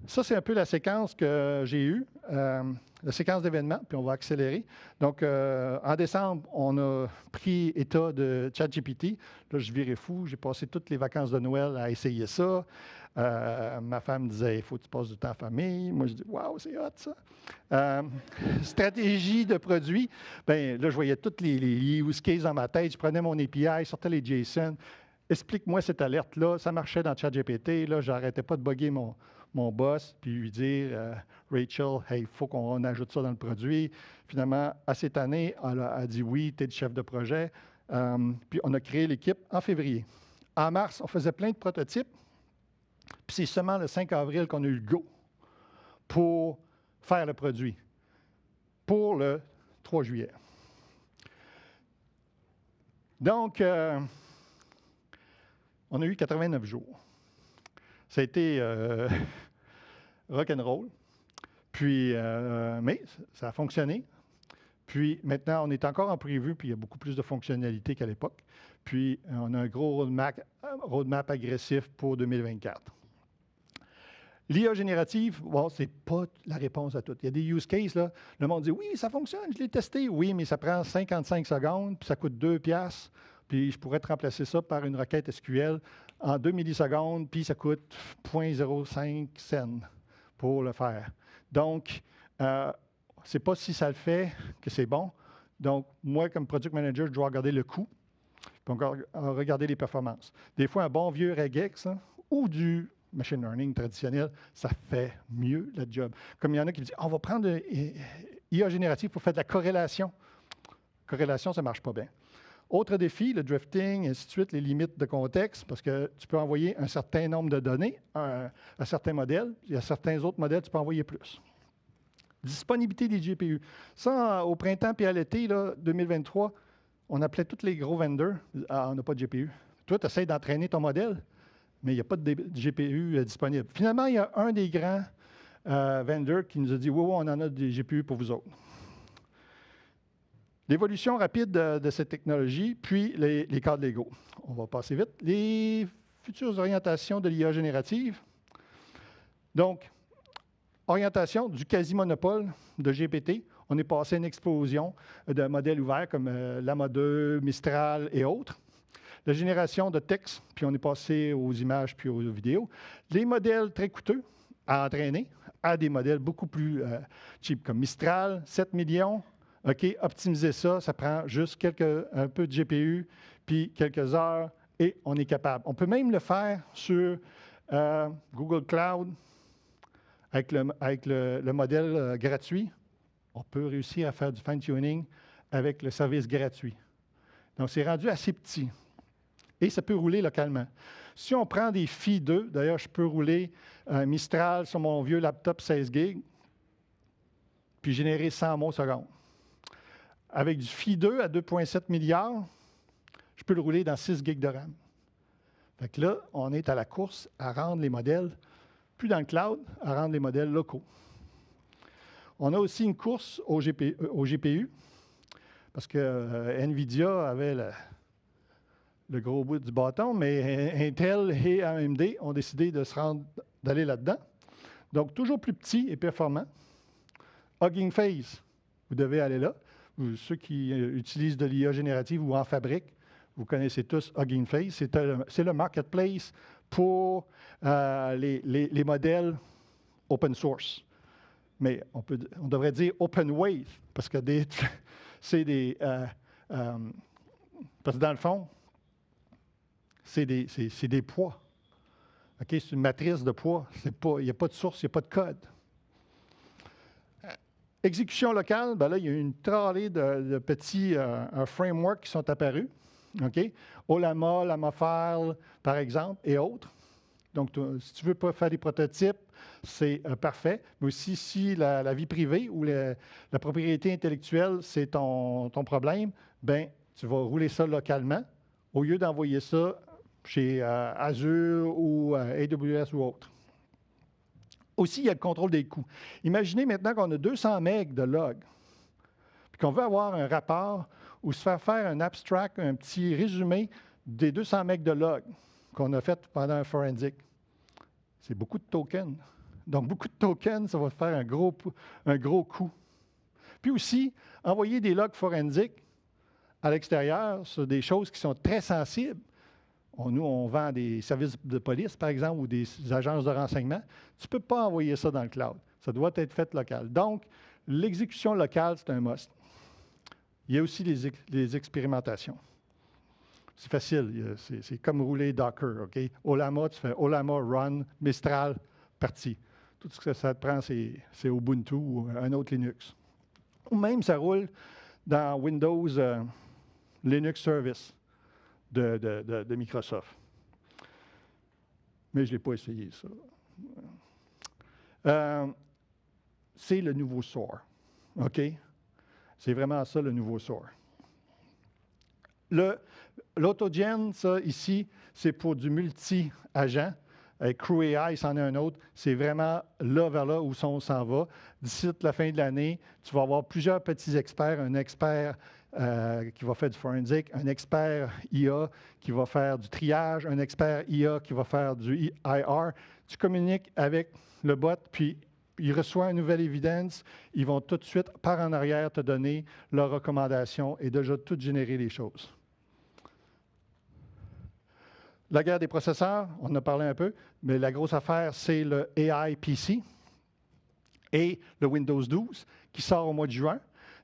[SPEAKER 1] Ça, c'est un peu la séquence que j'ai eue, la séquence d'événements, puis on va accélérer. Donc, en décembre, on a pris état de ChatGPT. Là, je virais fou. J'ai passé toutes les vacances de Noël à essayer ça. Ma femme disait, il faut que tu passes du temps en famille. Moi, je dis, waouh, c'est hot, ça. Stratégie de produit. Bien, là, je voyais toutes les use cases dans ma tête. Je prenais mon API, je sortais les JSON. Explique-moi cette alerte-là. Ça marchait dans ChatGPT. Là, je n'arrêtais pas de bugger mon boss, puis lui dire, Rachel, hey, il faut qu'on ajoute ça dans le produit. Finalement, à cette année, elle a dit oui, tu es le chef de projet. Puis on a créé l'équipe en février. En mars, on faisait plein de prototypes. Puis c'est seulement le 5 avril qu'on a eu le go pour faire le produit, pour le 3 juillet. Donc, on a eu 89 jours. Ça a été rock'n'roll. Puis, mais ça a fonctionné. Puis maintenant, on est encore en prévu, puis il y a beaucoup plus de fonctionnalités qu'à l'époque. Puis, on a un gros roadmap agressif pour 2024. L'IA générative, bon, ce n'est pas la réponse à tout. Il y a des use cases, là. Le monde dit, oui, ça fonctionne, je l'ai testé. Oui, mais ça prend 55 secondes, puis ça coûte 2 piastres. Puis je pourrais te remplacer ça par une requête SQL en 2 millisecondes, puis ça coûte 0,05 cents pour le faire. Donc, c'est pas si ça le fait que c'est bon. Donc, moi, comme Product Manager, je dois regarder le coût, puis regarder les performances. Des fois, un bon vieux regex ou du machine learning traditionnel, ça fait mieux le job. Comme il y en a qui disent, on va prendre IA générative pour faire de la corrélation. Corrélation, ça ne marche pas bien. Autre défi, le drifting, et ainsi de suite, les limites de contexte, parce que tu peux envoyer un certain nombre de données à certains modèles, et à certains autres modèles, tu peux envoyer plus. Disponibilité des GPU. Ça, au printemps puis à l'été, 2023, on appelait tous les gros vendors. Ah, on n'a pas de GPU. Toi, tu essaies d'entraîner ton modèle, mais il n'y a pas de GPU disponible. Finalement, il y a un des grands vendors qui nous a dit, oui, on en a des GPU pour vous autres. L'évolution rapide de cette technologie, puis les cadres légaux. On va passer vite. Les futures orientations de l'IA générative. Donc, orientation du quasi-monopole de GPT. On est passé à une explosion de modèles ouverts comme Llama 2, Mistral et autres. La génération de texte, puis on est passé aux images puis aux vidéos. Les modèles très coûteux à entraîner à des modèles beaucoup plus cheap, comme Mistral, 7 millions. OK, optimiser ça, ça prend juste un peu de GPU, puis quelques heures, et on est capable. On peut même le faire sur Google Cloud avec le modèle gratuit. On peut réussir à faire du fine-tuning avec le service gratuit. Donc, c'est rendu assez petit. Et ça peut rouler localement. Si on prend des Phi 2, d'ailleurs, je peux rouler Mistral sur mon vieux laptop 16 GB, puis générer 100 mots seconde. Avec du Phi 2 à 2,7 milliards, je peux le rouler dans 6 GB de RAM. Fait que là, on est à la course à rendre les modèles, plus dans le cloud, à rendre les modèles locaux. On a aussi une course au GPU. parce que NVIDIA avait le gros bout du bâton, mais Intel et AMD ont décidé d'aller là-dedans. Donc, toujours plus petit et performant. Hugging Face, vous devez aller là. Ceux qui utilisent de l'IA générative ou en fabriquent, vous connaissez tous Hugging Face. C'est le marketplace pour les modèles open source. Mais on devrait dire open weight, parce que c'est des... parce que dans le fond, c'est des poids. Okay? C'est une matrice de poids. Il n'y a pas de source, il n'y a pas de code. Exécution locale, ben là, il y a une tralée de petits frameworks qui sont apparus. Okay? Ollama, Lamafile, par exemple, et autres. Donc, si tu veux pas faire des prototypes, c'est parfait. Mais aussi, si la vie privée ou la propriété intellectuelle, c'est ton problème, ben tu vas rouler ça localement au lieu d'envoyer ça chez Azure ou AWS ou autre. Aussi, il y a le contrôle des coûts. Imaginez maintenant qu'on a 200 MB de log, puis qu'on veut avoir un rapport ou se faire un abstract, un petit résumé des 200 MB de log qu'on a fait pendant un forensic. C'est beaucoup de tokens. Donc, beaucoup de tokens, ça va faire un gros coût. Puis aussi, envoyer des logs forensiques à l'extérieur sur des choses qui sont très sensibles. Nous, on vend des services de police, par exemple, ou des agences de renseignement. Tu ne peux pas envoyer ça dans le cloud. Ça doit être fait local. Donc, l'exécution locale, c'est un must. Il y a aussi les expérimentations. C'est facile. C'est comme rouler Docker. OK? Ollama, tu fais Ollama, Run, Mistral, parti. Tout ce que ça te prend, c'est Ubuntu ou un autre Linux. Ou même, ça roule dans Windows Linux Service de Microsoft. Mais je ne l'ai pas essayé, ça. C'est le nouveau SOAR. OK? C'est vraiment ça, le nouveau SOAR. L'AutoGen, ça, ici, c'est pour du multi-agent. Crew AI, c'en est un autre. C'est vraiment là, vers là où on s'en va. D'ici la fin de l'année, tu vas avoir plusieurs petits experts. Un expert qui va faire du forensic, un expert IA qui va faire du triage, un expert IA qui va faire du IR. Tu communiques avec le bot, puis il reçoit une nouvelle évidence. Ils vont tout de suite, par en arrière, te donner leurs recommandations et déjà tout générer les choses. La guerre des processeurs, on en a parlé un peu, mais la grosse affaire, c'est le AI PC et le Windows 12 qui sort au mois de juin.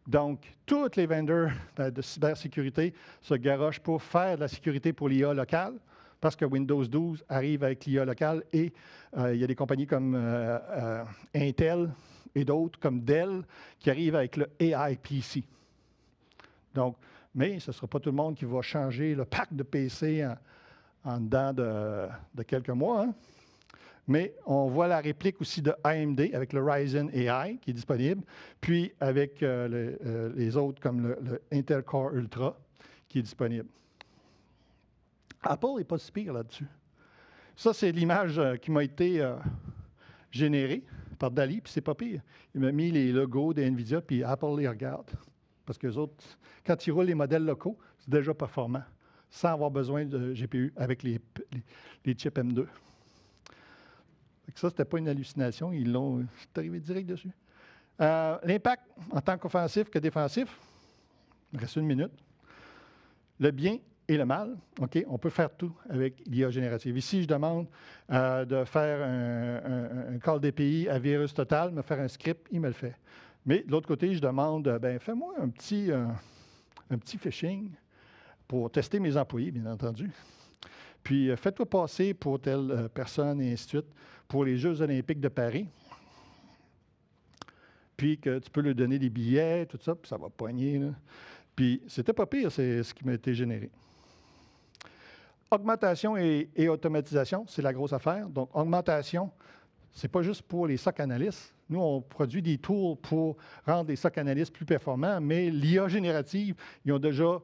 [SPEAKER 1] Donc, tous les vendors de cybersécurité se garochent pour faire de la sécurité pour l'IA locale, parce que Windows 12 arrive avec l'IA locale et il y a des compagnies comme Intel et d'autres comme Dell qui arrivent avec le AI PC. Donc, mais ce ne sera pas tout le monde qui va changer le pack de PC en dedans de quelques mois. Hein? Mais on voit la réplique aussi de AMD avec le Ryzen AI qui est disponible, puis avec les autres comme le Intel Core Ultra qui est disponible. Apple n'est pas si pire là-dessus. Ça, c'est l'image qui m'a été générée par Dali, puis c'est pas pire. Il m'a mis les logos de NVIDIA, puis Apple les regarde. Parce qu'eux autres, quand ils roulent les modèles locaux, c'est déjà performant, sans avoir besoin de GPU avec les chips M2. Ça, ce n'était pas une hallucination, c'est arrivé direct dessus. L'impact en tant qu'offensif que défensif, il reste 1 minute. Le bien et le mal, OK, on peut faire tout avec l'IA générative. Ici, je demande de faire un call d'API à Virus Total, me faire un script, il me le fait. Mais de l'autre côté, je demande, fais-moi un petit phishing pour tester mes employés, bien entendu. Puis, fais-toi passer pour telle personne, et ainsi de suite, pour les Jeux olympiques de Paris. Puis, que tu peux lui donner des billets, tout ça, puis ça va poigner. Là. Puis, c'était pas pire, c'est ce qui m'a été généré. Augmentation et automatisation, c'est la grosse affaire. Donc, augmentation, ce n'est pas juste pour les SOC analystes. Nous, on produit des tools pour rendre les SOC analystes plus performants, mais l'IA générative, ils ont déjà,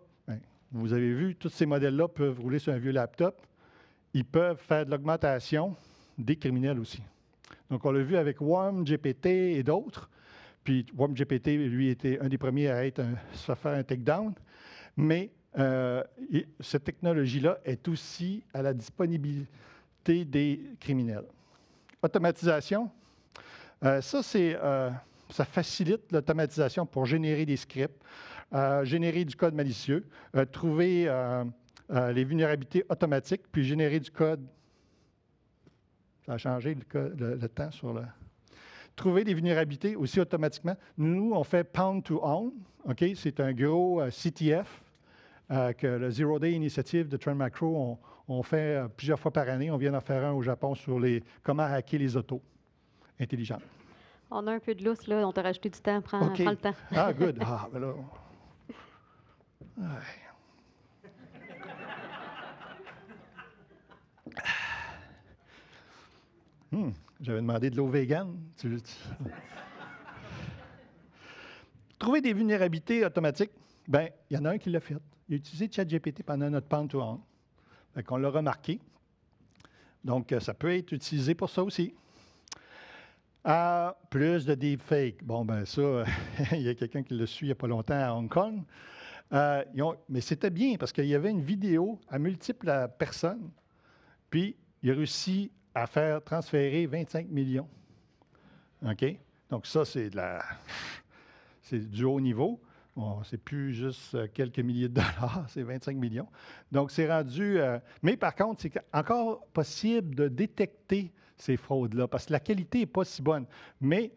[SPEAKER 1] vous avez vu, tous ces modèles-là peuvent rouler sur un vieux laptop. Ils peuvent faire de l'augmentation des criminels aussi. Donc, on l'a vu avec Worm, GPT et d'autres. Puis WarpGPT, lui, était un des premiers à se faire un takedown. Mais cette technologie-là est aussi à la disponibilité des criminels. Automatisation, ça facilite l'automatisation pour générer des scripts, générer du code malicieux, trouver les vulnérabilités automatiques, puis générer du code. Ça a changé le temps sur le... Trouver des vulnérabilités aussi automatiquement. Nous, on fait pound to own. OK? C'est un gros CTF que le Zero Day Initiative de Trend Macro, on fait plusieurs fois par année. On vient d'en faire un au Japon sur comment hacker les autos intelligentes.
[SPEAKER 2] On a un peu de lousse, là. On t'a rajouté du temps. Prends le temps.
[SPEAKER 1] Ah, good. Ah, ben là... Ouais. J'avais demandé de l'eau vegan. Trouver des vulnérabilités automatiques, bien, il y en a un qui l'a fait. Il a utilisé ChatGPT pendant notre pound to own. Fait qu'on l'a remarqué. Donc, ça peut être utilisé pour ça aussi. Plus de deepfake. Bon, ben ça, il y a quelqu'un qui l'a su il n'y a pas longtemps à Hong Kong. Mais c'était bien parce qu'il y avait une vidéo à multiples personnes, puis il a réussi à faire transférer 25 millions. OK? Donc ça, c'est du haut niveau. Bon, c'est plus juste quelques milliers de dollars, c'est 25 millions. Donc, c'est rendu... mais par contre, c'est encore possible de détecter ces fraudes-là, parce que la qualité n'est pas si bonne. Mais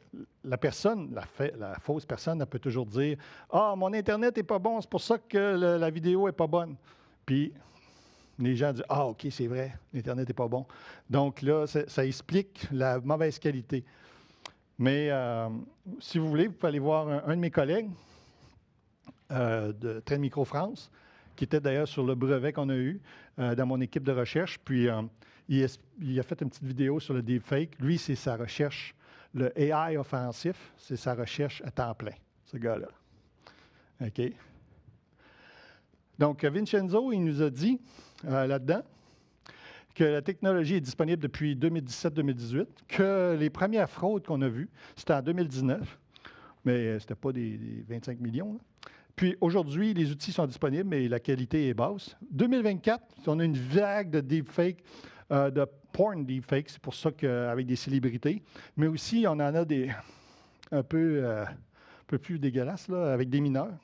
[SPEAKER 1] la personne, la fausse personne, elle peut toujours dire « Ah, mon Internet n'est pas bon, c'est pour ça que la vidéo n'est pas bonne. » Puis, les gens disent « Ah, OK, c'est vrai, l'Internet n'est pas bon. » Donc là, ça explique la mauvaise qualité. Mais si vous voulez, vous pouvez aller voir un de mes collègues de Trend Micro France, qui était d'ailleurs sur le brevet qu'on a eu dans mon équipe de recherche. Puis, il a fait une petite vidéo sur le deepfake. Lui, c'est sa recherche. Le AI offensif, c'est sa recherche à temps plein, ce gars-là. OK? Donc, Vincenzo, il nous a dit là-dedans que la technologie est disponible depuis 2017-2018, que les premières fraudes qu'on a vues, c'était en 2019, mais ce n'était pas des 25 millions. Là. Puis aujourd'hui, les outils sont disponibles, mais la qualité est basse. 2024, on a une vague de deepfake, de porn deepfake, c'est pour ça qu'avec des célébrités, mais aussi on en a des un peu plus dégueulasses, là, avec des mineurs.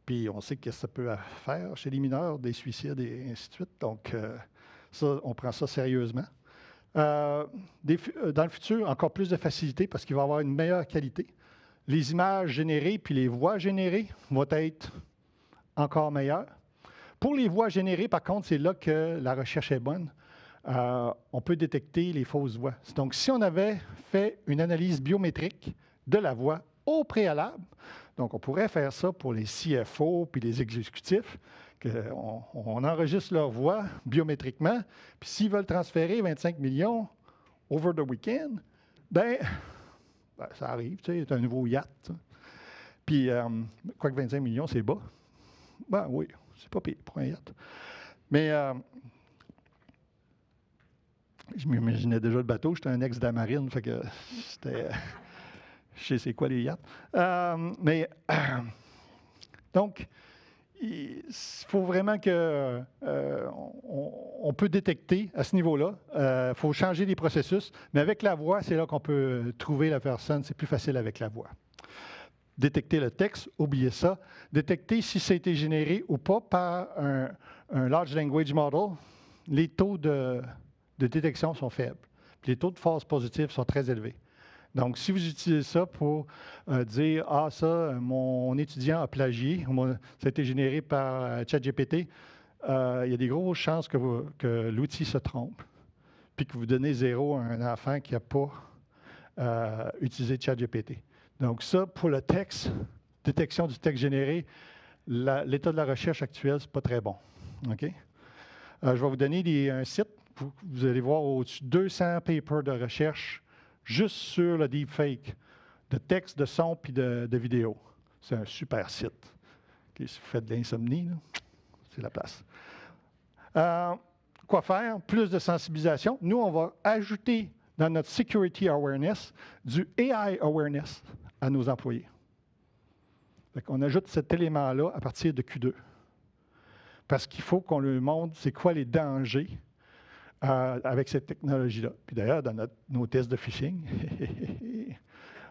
[SPEAKER 1] Puis on sait que ça peut faire chez les mineurs, des suicides et ainsi de suite. Donc, ça, on prend ça sérieusement. Dans le futur, encore plus de facilité parce qu'il va y avoir une meilleure qualité. Les images générées puis les voix générées vont être encore meilleures. Pour les voix générées, par contre, c'est là que la recherche est bonne. On peut détecter les fausses voix. Donc, si on avait fait une analyse biométrique de la voix au préalable, donc on pourrait faire ça pour les CFO puis les exécutifs, on enregistre leur voix biométriquement, puis s'ils veulent transférer 25 millions over the weekend, ben ça arrive, tu sais, c'est un nouveau yacht. Ça. Puis, quoique 25 millions, c'est bas. Ben oui, c'est pas pire pour un yacht. Mais je m'imaginais déjà le bateau, j'étais un ex de la marine, fait que c'était... je sais c'est quoi les yachts. Donc, il faut vraiment que on peut détecter à ce niveau-là. Il faut changer les processus, mais avec la voix, c'est là qu'on peut trouver la personne. C'est plus facile avec la voix. Détecter le texte, oubliez ça. Détecter si ça a été généré ou pas par un Large Language Model, les taux de détection sont faibles. Puis les taux de false positifs sont très élevés. Donc, si vous utilisez ça pour dire « Ah, ça, mon étudiant a plagié, ça a été généré par ChatGPT », il y a des grosses chances que l'outil se trompe, puis que vous donnez 0 à un enfant qui n'a pas utilisé ChatGPT. Donc, ça, pour le texte, détection du texte généré, l'état de la recherche actuelle, ce n'est pas très bon. OK? Je vais vous donner un site. Vous allez voir au-dessus de 200 papers de recherche juste sur le deepfake, de texte, de son puis de vidéo. C'est un super site. Okay, si vous faites de l'insomnie, c'est la place. Quoi faire? Plus de sensibilisation. Nous, on va ajouter dans notre security awareness, du AI awareness à nos employés. On ajoute cet élément-là à partir de Q2. Parce qu'il faut qu'on leur montre c'est quoi les dangers avec cette technologie-là. Puis d'ailleurs, dans nos tests de phishing,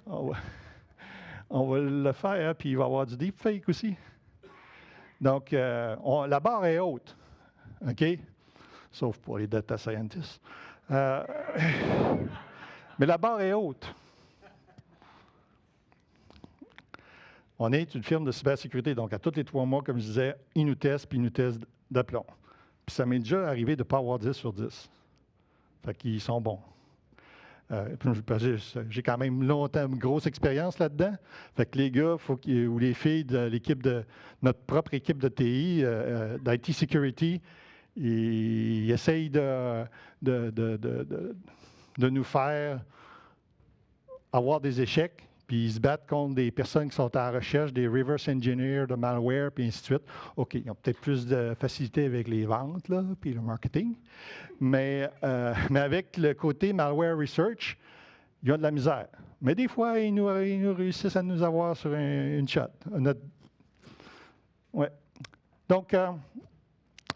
[SPEAKER 1] on va le faire, puis il va y avoir du deepfake aussi. Donc, la barre est haute, OK? Sauf pour les data scientists. Mais la barre est haute. On est une firme de cybersécurité, donc à tous les 3 mois, comme je disais, ils nous testent, puis ils nous testent d'aplomb. Puis ça m'est déjà arrivé de ne pas avoir 10 sur 10. Fait qu'ils sont bons. J'ai quand même longtemps, une grosse expérience là-dedans. Fait que les gars, ou les filles de l'équipe notre propre équipe de TI, d'IT Security, ils essayent de nous faire avoir des échecs, puis ils se battent contre des personnes qui sont à la recherche, des reverse engineers de malware, puis ainsi de suite. OK, ils ont peut-être plus de facilité avec les ventes, là, puis le marketing, mais avec le côté malware research, ils ont de la misère. Mais des fois, ils nous réussissent à nous avoir sur une shot. Ouais. Donc,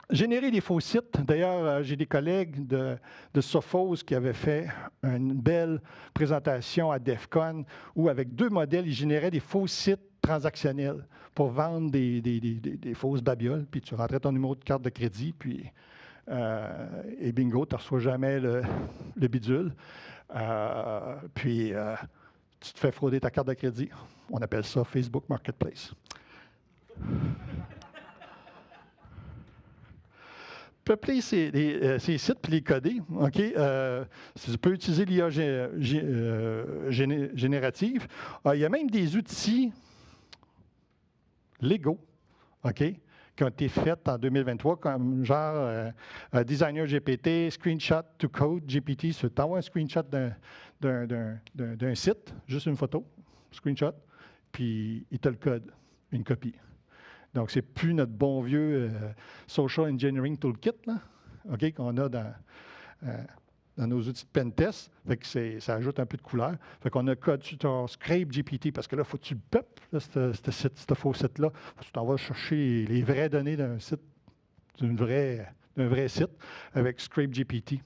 [SPEAKER 1] générer des faux sites. D'ailleurs, j'ai des collègues de Sophos qui avaient fait une belle présentation à DEF CON où, avec 2 modèles, ils généraient des faux sites transactionnels pour vendre des fausses babioles. Puis tu rentrais ton numéro de carte de crédit, puis et bingo, tu ne reçois jamais le bidule. Puis tu te fais frauder ta carte de crédit. On appelle ça Facebook Marketplace. Peupler ces sites puis les coder. OK? Tu peux utiliser l'IA générative. Il y a même des outils légaux, OK, qui ont été faits en 2023, comme genre Designer GPT, Screenshot to Code GPT. Tu envoies un screenshot d'un site, juste une photo, screenshot, puis il te le code, une copie. Donc, c'est plus notre bon vieux Social Engineering Toolkit, là, OK, qu'on a dans nos outils de pentest. Fait que ça ajoute un peu de couleur. Fait qu'on a code sur ton Scrape GPT, parce que là, il faut que tu le peuples, ce faux site-là. Il faut que tu t'en vas chercher les vraies données d'un site, d'un vrai site, avec Scrape GPT.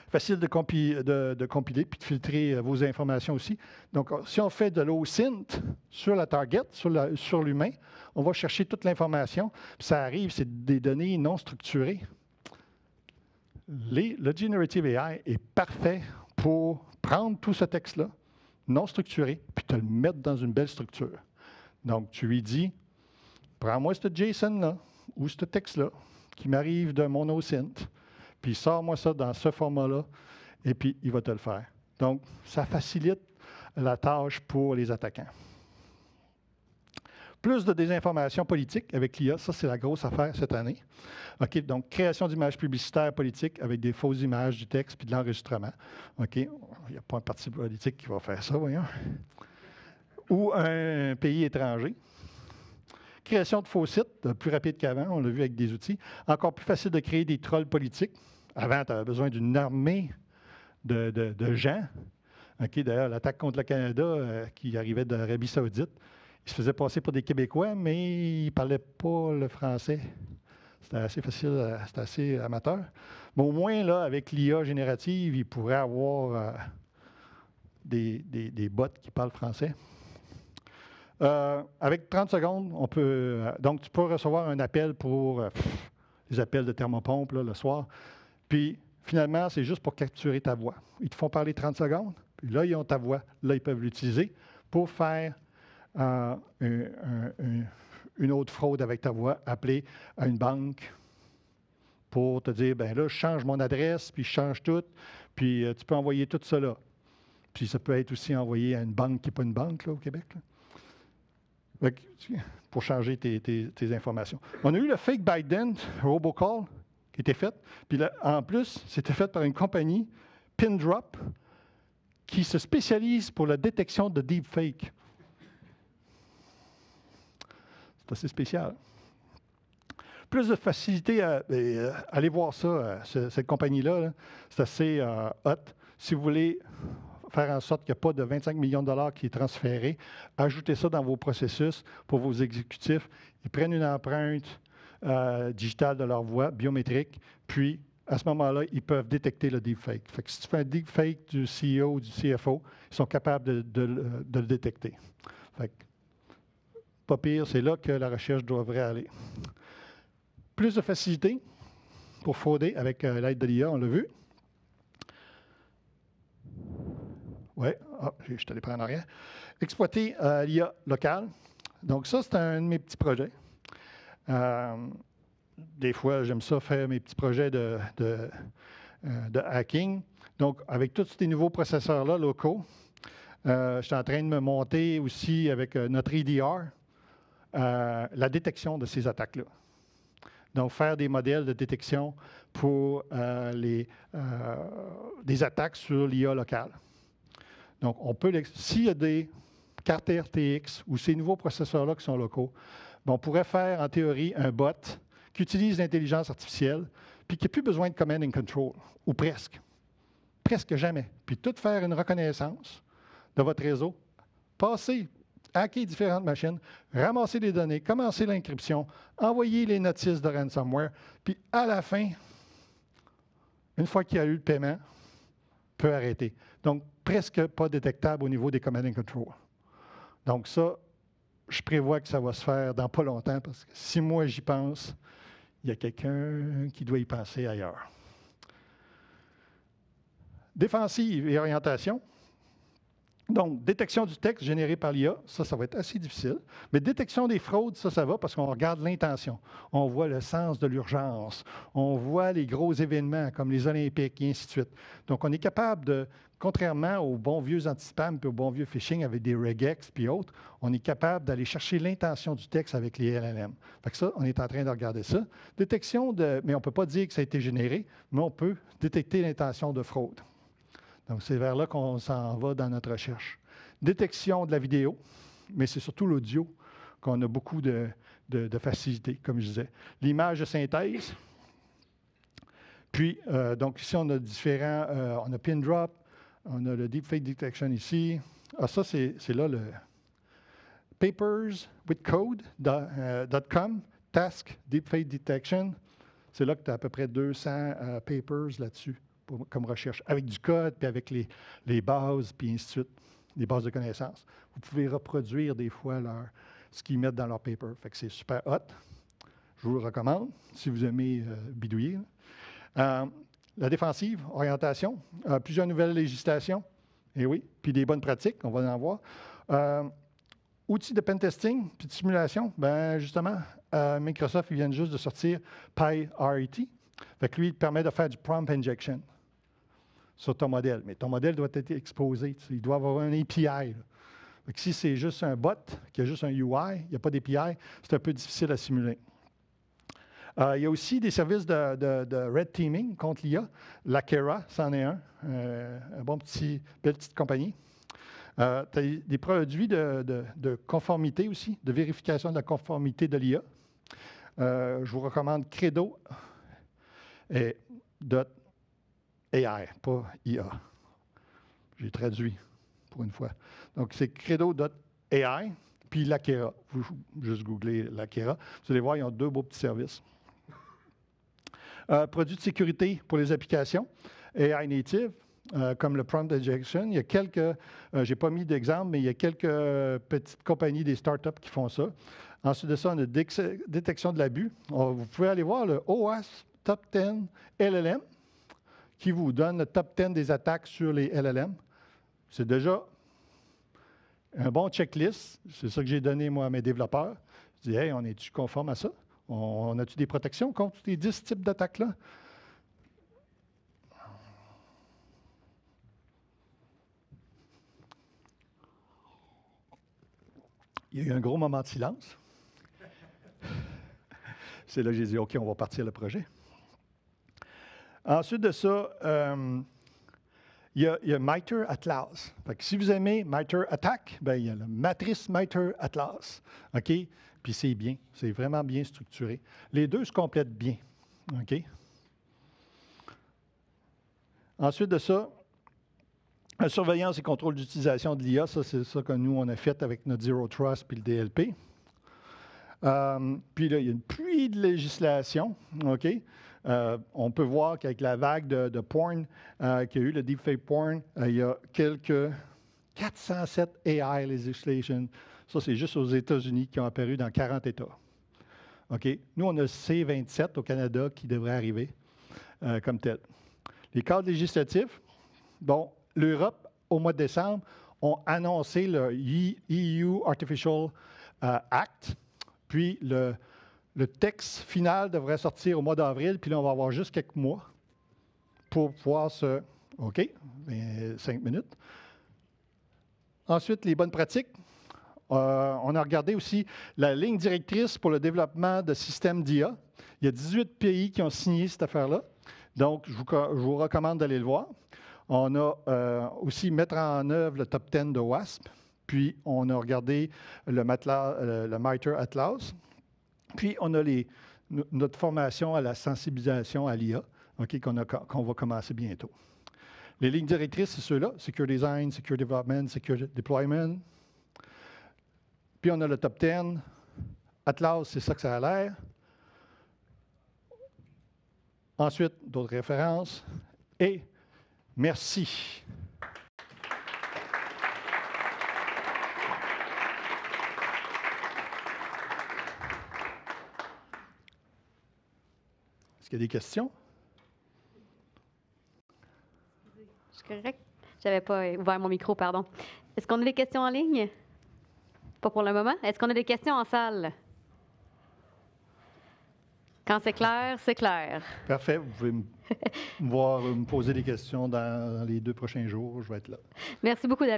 [SPEAKER 1] Facile de compiler puis de filtrer vos informations aussi. Donc, si on fait de l'OSINT sur la target, sur l'humain, on va chercher toute l'information. Puis ça arrive, c'est des données non structurées. Le Generative AI est parfait pour prendre tout ce texte-là, non structuré, puis te le mettre dans une belle structure. Donc, tu lui dis, prends-moi ce JSON-là, ou ce texte-là, qui m'arrive de mon OSINT, puis sors-moi ça dans ce format-là, et puis il va te le faire. Donc, ça facilite la tâche pour les attaquants. Plus de désinformation politique avec l'IA, ça c'est la grosse affaire cette année. OK, donc création d'images publicitaires politiques avec des fausses images, du texte puis de l'enregistrement. OK, il n'y a pas un parti politique qui va faire ça, voyons. Ou un pays étranger. Création de faux sites, plus rapide qu'avant, on l'a vu avec des outils. Encore plus facile de créer des trolls politiques. Avant, tu avais besoin d'une armée de gens. OK, d'ailleurs, l'attaque contre le Canada qui arrivait de l'Arabie saoudite, ils se faisaient passer pour des Québécois, mais ils ne parlaient pas le français. C'était assez facile, c'était assez amateur. Mais au moins, là, avec l'IA générative, ils pourraient avoir des bots qui parlent français. Avec 30 secondes, on peut. Donc, tu peux recevoir un appel pour les appels de thermopompe là, le soir. Puis, finalement, c'est juste pour capturer ta voix. Ils te font parler 30 secondes, puis là, ils ont ta voix. Là, ils peuvent l'utiliser pour faire une autre fraude avec ta voix, appeler à une banque pour te dire, bien là, je change mon adresse, puis je change tout, puis tu peux envoyer tout ça là. Puis ça peut être aussi envoyé à une banque qui n'est pas une banque là, au Québec. Là. Pour changer tes informations. On a eu le fake Biden robocall qui était fait, puis là, en plus, c'était fait par une compagnie, Pindrop, qui se spécialise pour la détection de deepfake. C'est assez spécial. Plus de facilité, allez voir ça, cette compagnie-là, là, c'est assez hot. Si vous voulez faire en sorte qu'il n'y a pas de 25 millions de dollars qui est transféré, ajoutez ça dans vos processus pour vos exécutifs. Ils prennent une empreinte digitale de leur voix, biométrique, puis à ce moment-là, ils peuvent détecter le deepfake. Fait que si tu fais un deepfake du CEO ou du CFO, ils sont capables de le détecter. Fait que, pas pire, c'est là que la recherche devrait aller. Plus de facilité pour frauder avec l'aide de l'IA, on l'a vu. Oui, je suis allé prendre en arrière. Exploiter l'IA locale. Donc ça, c'est un de mes petits projets. Des fois, j'aime ça faire mes petits projets de hacking. Donc, avec tous ces nouveaux processeurs-là locaux, je suis en train de me monter aussi avec notre EDR la détection de ces attaques-là. Donc, faire des modèles de détection pour des attaques sur l'IA locale. Donc, on peut, s'il y a des cartes RTX ou ces nouveaux processeurs-là qui sont locaux, bien, on pourrait faire, en théorie, un bot qui utilise l'intelligence artificielle, puis qui n'a plus besoin de command and control, ou presque. Presque jamais. Puis tout faire une reconnaissance de votre réseau, passer, hacker différentes machines, ramasser les données, commencer l'encryption, envoyer les notices de ransomware, puis à la fin, une fois qu'il y a eu le paiement, peut arrêter. Donc, presque pas détectable au niveau des command and control. Donc ça, je prévois que ça va se faire dans pas longtemps, parce que si moi j'y pense, il y a quelqu'un qui doit y penser ailleurs. Défensive et orientation. Donc, détection du texte généré par l'IA, ça va être assez difficile. Mais détection des fraudes, ça va parce qu'on regarde l'intention. On voit le sens de l'urgence. On voit les gros événements comme les Olympiques et ainsi de suite. Donc, on est capable de, contrairement aux bons vieux anti-spam et aux bons vieux phishing avec des regex puis autres, on est capable d'aller chercher l'intention du texte avec les LLM. Fait que ça, on est en train de regarder ça. Détection mais on ne peut pas dire que ça a été généré, mais on peut détecter l'intention de fraude. Donc, c'est vers là qu'on s'en va dans notre recherche. Détection de la vidéo, mais c'est surtout l'audio qu'on a beaucoup de facilité, comme je disais. L'image de synthèse. Puis, donc ici, on a différents, on a pin drop, on a le deepfake detection ici. Ah, ça, c'est là le paperswithcode.com, task deepfake detection. C'est là que tu as à peu près 200 papers là-dessus. Comme recherche, avec du code, puis avec les bases, puis ainsi de suite, les bases de connaissances. Vous pouvez reproduire des fois ce qu'ils mettent dans leur paper. Fait que c'est super hot. Je vous le recommande, si vous aimez bidouiller. La défensive, orientation, plusieurs nouvelles législations, et oui, puis des bonnes pratiques, on va en voir. Outils de pentesting, puis de simulation, bien justement, Microsoft, ils viennent juste de sortir PyRT. Fait que lui, il permet de faire du prompt injection sur ton modèle. Mais ton modèle doit être exposé. Il doit avoir un API. Si c'est juste un bot, qui a juste un UI, il n'y a pas d'API, c'est un peu difficile à simuler. Il y a aussi des services de red teaming contre l'IA. Lakera, c'en est un. Un belle petite compagnie. Tu as des produits de conformité aussi, de vérification de la conformité de l'IA. Je vous recommande Credo et .ai, pas IA. J'ai traduit pour une fois. Donc, c'est credo.ai, puis Lakera. Vous juste googlez Lakera. Vous allez voir, ils ont deux beaux petits services. Produits de sécurité pour les applications, AI native, comme le prompt injection. Il y a quelques, je n'ai pas mis d'exemple, mais il y a quelques petites compagnies, des startups qui font ça. Ensuite de ça, on a détection de l'abus. Vous pouvez aller voir le OWASP Top 10 LLM, qui vous donne le top 10 des attaques sur les LLM. C'est déjà un bon checklist. C'est ça que j'ai donné, moi, à mes développeurs. Je dis, hey, on est-tu conforme à ça? On a-tu des protections contre les 10 types d'attaques-là? Il y a eu un gros moment de silence. C'est là que j'ai dit, OK, on va partir le projet. Ensuite de ça, il y a MITRE Atlas. Fait que si vous aimez MITRE Attack, bien, il y a la matrice MITRE Atlas. OK? Puis c'est bien, c'est vraiment bien structuré. Les deux se complètent bien. OK? Ensuite de ça, la surveillance et contrôle d'utilisation de l'IA, ça, c'est ça que nous, on a fait avec notre Zero Trust puis le DLP. Puis là, il y a une pluie de législation. OK? On peut voir qu'avec la vague de porn qu'il y a eu, le deepfake porn, il y a quelques 407 AI legislation. Ça, c'est juste aux États-Unis qui ont apparu dans 40 États. OK? Nous, on a C27 au Canada qui devrait arriver comme tel. Les cadres législatifs, bon, l'Europe, au mois de décembre, ont annoncé le EU Artificial Act, puis le texte final devrait sortir au mois d'avril, puis là, on va avoir juste quelques mois pour pouvoir se... OK, 5 minutes. Ensuite, les bonnes pratiques. On a regardé aussi la ligne directrice pour le développement de systèmes d'IA. Il y a 18 pays qui ont signé cette affaire-là. Donc, je vous recommande d'aller le voir. On a aussi mettre en œuvre le top 10 de WASP. Puis, on a regardé le MITRE Atlas. Puis, on a notre formation à la sensibilisation à l'IA, okay, qu'on va commencer bientôt. Les lignes directrices, c'est ceux-là. Secure Design, Secure Development, Secure Deployment. Puis, on a le top 10. Atlas, c'est ça que ça a l'air. Ensuite, d'autres références. Et merci. Est-ce qu'il y a des questions?
[SPEAKER 2] Je suis correct. Je n'avais pas ouvert mon micro, pardon. Est-ce qu'on a des questions en ligne? Pas pour le moment. Est-ce qu'on a des questions en salle? Quand c'est clair, c'est clair.
[SPEAKER 1] Parfait. Vous pouvez me poser des questions dans les 2 prochains jours. Je vais être là.
[SPEAKER 2] Merci beaucoup, David.